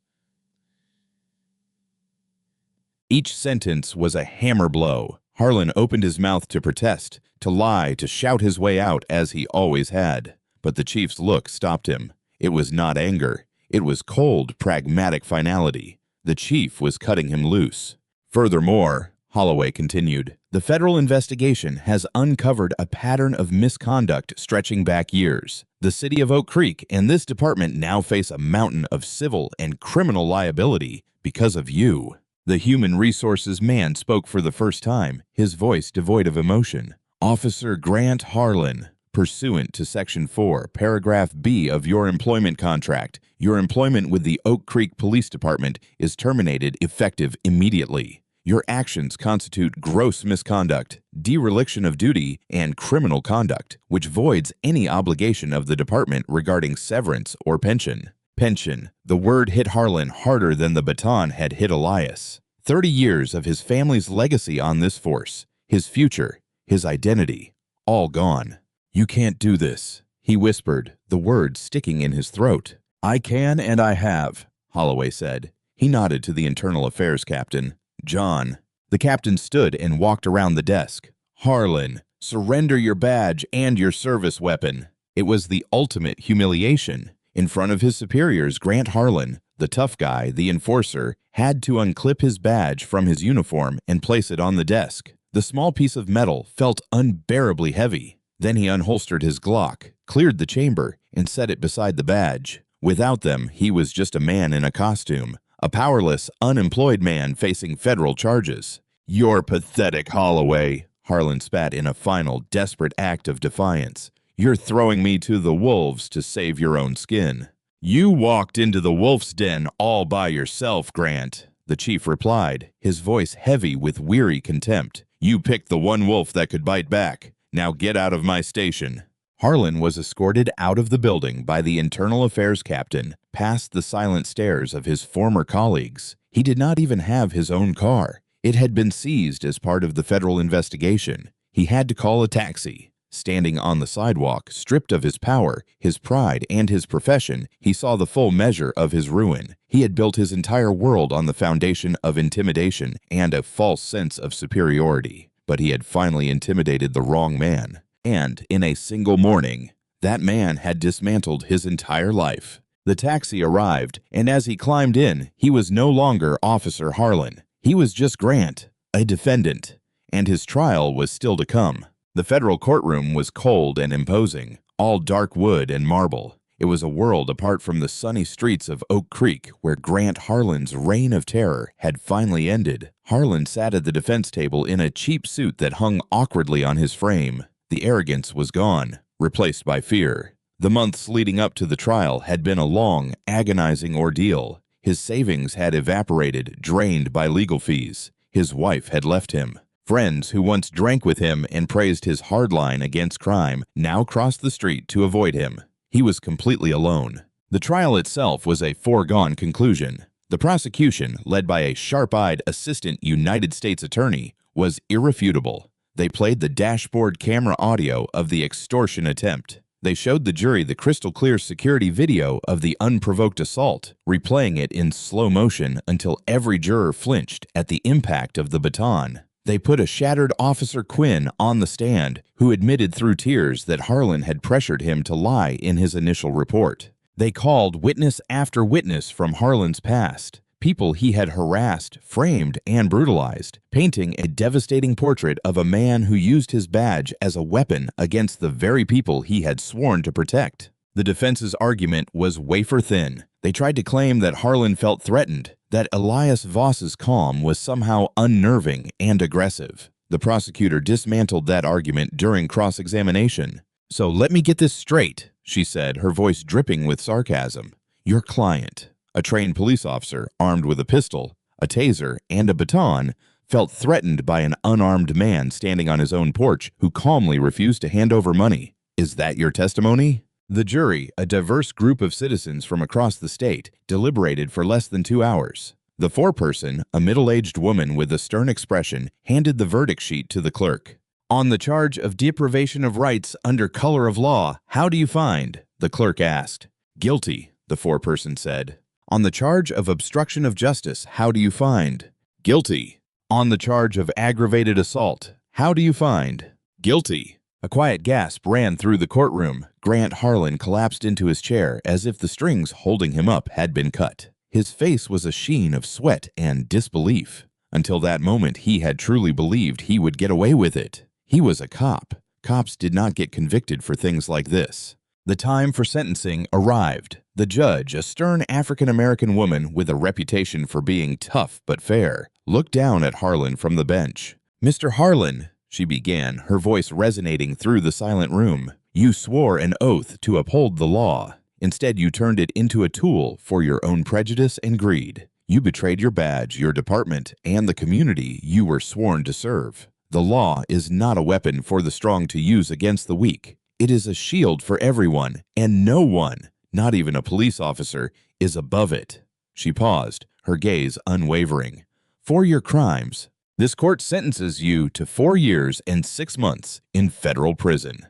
Each sentence was a hammer blow. Harlan opened his mouth to protest, to lie, to shout his way out as he always had. But the chief's look stopped him. It was not anger. It was cold, pragmatic finality. The chief was cutting him loose. "Furthermore," Holloway continued, "the federal investigation has uncovered a pattern of misconduct stretching back years. The city of Oak Creek and this department now face a mountain of civil and criminal liability because of you." The human resources man spoke for the first time, his voice devoid of emotion. "Officer Grant Harlan, pursuant to Section 4, Paragraph B of your employment contract, your employment with the Oak Creek Police Department is terminated effective immediately. Your actions constitute gross misconduct, dereliction of duty, and criminal conduct, which voids any obligation of the department regarding severance or pension." Pension. The word hit Harlan harder than the baton had hit Elias. 30 years of his family's legacy on this force, his future, his identity, all gone. "You can't do this," he whispered, the words sticking in his throat. "I can and I have," Holloway said. He nodded to the Internal Affairs captain. "John." The captain stood and walked around the desk. "Harlan, surrender your badge and your service weapon." It was the ultimate humiliation. In front of his superiors, Grant Harlan, the tough guy, the enforcer, had to unclip his badge from his uniform and place it on the desk. The small piece of metal felt unbearably heavy. Then he unholstered his Glock, cleared the chamber, and set it beside the badge. Without them, he was just a man in a costume, a powerless, unemployed man facing federal charges. "You're pathetic, Holloway," Harlan spat in a final, desperate act of defiance. "You're throwing me to the wolves to save your own skin." "You walked into the wolf's den all by yourself, Grant," the chief replied, his voice heavy with weary contempt. "You picked the one wolf that could bite back. Now get out of my station." Harlan was escorted out of the building by the Internal Affairs captain, past the silent stares of his former colleagues. He did not even have his own car. It had been seized as part of the federal investigation. He had to call a taxi. Standing on the sidewalk, stripped of his power, his pride, and his profession, he saw the full measure of his ruin. He had built his entire world on the foundation of intimidation and a false sense of superiority. But he had finally intimidated the wrong man. And in a single morning, that man had dismantled his entire life. The taxi arrived, and as he climbed in, he was no longer Officer Harlan. He was just Grant, a defendant. and his trial was still to come. The federal courtroom was cold and imposing, all dark wood and marble. It was a world apart from the sunny streets of Oak Creek, where Grant Harlan's reign of terror had finally ended. Harlan sat at the defense table in a cheap suit that hung awkwardly on his frame. The arrogance was gone, replaced by fear. The months leading up to the trial had been a long, agonizing ordeal. His savings had evaporated, drained by legal fees. His wife had left him. Friends who once drank with him and praised his hard line against crime now crossed the street to avoid him. He was completely alone. The trial itself was a foregone conclusion. The prosecution, led by a sharp-eyed assistant United States attorney, was irrefutable. They played the dashboard camera audio of the extortion attempt. They showed the jury the crystal-clear security video of the unprovoked assault, replaying it in slow motion until every juror flinched at the impact of the baton. They put a shattered Officer Quinn on the stand, who admitted through tears that Harlan had pressured him to lie in his initial report. They called witness after witness from Harlan's past, people he had harassed, framed, and brutalized, painting a devastating portrait of a man who used his badge as a weapon against the very people he had sworn to protect. The defense's argument was wafer thin. They tried to claim that Harlan felt threatened, that Elias Voss's calm was somehow unnerving and aggressive. The prosecutor dismantled that argument during cross-examination. "So let me get this straight," she said, her voice dripping with sarcasm. "Your client, a trained police officer armed with a pistol, a taser, and a baton, felt threatened by an unarmed man standing on his own porch who calmly refused to hand over money. Is that your testimony?" The jury, a diverse group of citizens from across the state, deliberated for less than 2 hours. The foreperson, a middle-aged woman with a stern expression, handed the verdict sheet to the clerk. "On the charge of deprivation of rights under color of law, how do you find?" the clerk asked. "Guilty," the foreperson said. "On the charge of obstruction of justice, how do you find?" "Guilty." "On the charge of aggravated assault, how do you find?" "Guilty." A quiet gasp ran through the courtroom. Grant Harlan collapsed into his chair as if the strings holding him up had been cut. His face was a sheen of sweat and disbelief. Until that moment, he had truly believed he would get away with it. He was a cop. Cops did not get convicted for things like this. The time for sentencing arrived. The judge, a stern African-American woman with a reputation for being tough but fair, looked down at Harlan from the bench. "Mr. Harlan," she began, her voice resonating through the silent room, "you swore an oath to uphold the law. Instead, you turned it into a tool for your own prejudice and greed. You betrayed your badge, your department, and the community you were sworn to serve. The law is not a weapon for the strong to use against the weak. It is a shield for everyone, and no one, not even a police officer, is above it." She paused, her gaze unwavering. "For your crimes, this court sentences you to 4 years and 6 months in federal prison."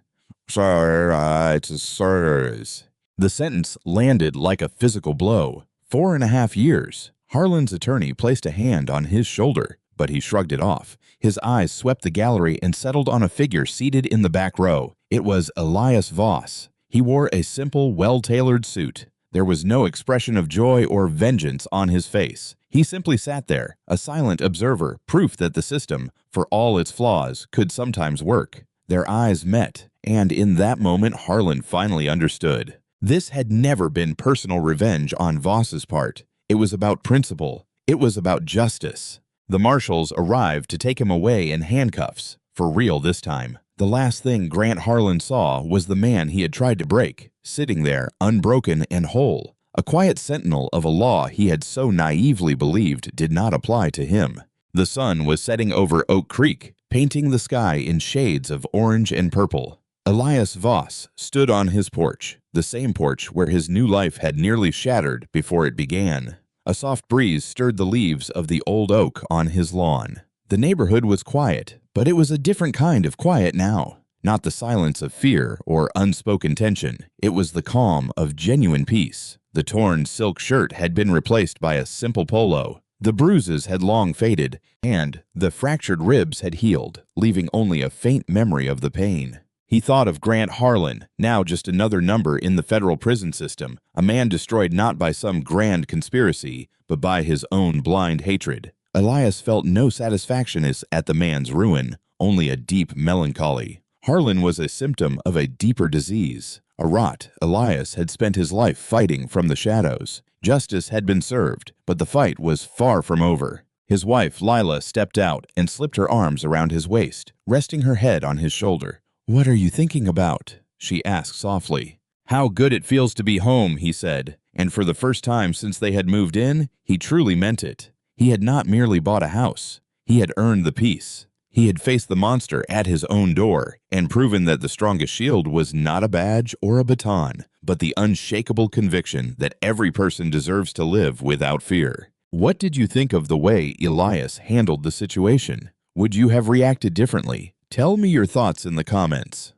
The sentence landed like a physical blow. 4.5 years. Harlan's attorney placed a hand on his shoulder, but he shrugged it off. His eyes swept the gallery and settled on a figure seated in the back row. It was Elias Voss. He wore a simple, well-tailored suit. There was no expression of joy or vengeance on his face. He simply sat there, a silent observer, proof that the system, for all its flaws, could sometimes work. Their eyes met, and in that moment Harlan finally understood. This had never been personal revenge on Voss's part. It was about principle. It was about justice. The marshals arrived to take him away in handcuffs, for real this time. The last thing Grant Harlan saw was the man he had tried to break, sitting there, unbroken and whole, a quiet sentinel of a law he had so naively believed did not apply to him. The sun was setting over Oak Creek, painting the sky in shades of orange and purple. Elias Voss stood on his porch, the same porch where his new life had nearly shattered before it began. A soft breeze stirred the leaves of the old oak on his lawn. The neighborhood was quiet, but it was a different kind of quiet now. Not the silence of fear or unspoken tension. It was the calm of genuine peace. The torn silk shirt had been replaced by a simple polo. The bruises had long faded, and the fractured ribs had healed, leaving only a faint memory of the pain. He thought of Grant Harlan, now just another number in the federal prison system, a man destroyed not by some grand conspiracy, but by his own blind hatred. Elias felt no satisfaction at the man's ruin, only a deep melancholy. Harlan was a symptom of a deeper disease, a rot Elias had spent his life fighting from the shadows. Justice had been served, but the fight was far from over. His wife, Lila, stepped out and slipped her arms around his waist, resting her head on his shoulder. "What are you thinking about?" she asked softly. "How good it feels to be home," he said, and for the first time since they had moved in, he truly meant it. He had not merely bought a house. He had earned the peace. He had faced the monster at his own door and proven that the strongest shield was not a badge or a baton, but the unshakable conviction that every person deserves to live without fear. What did you think of the way Elias handled the situation? Would you have reacted differently? Tell me your thoughts in the comments.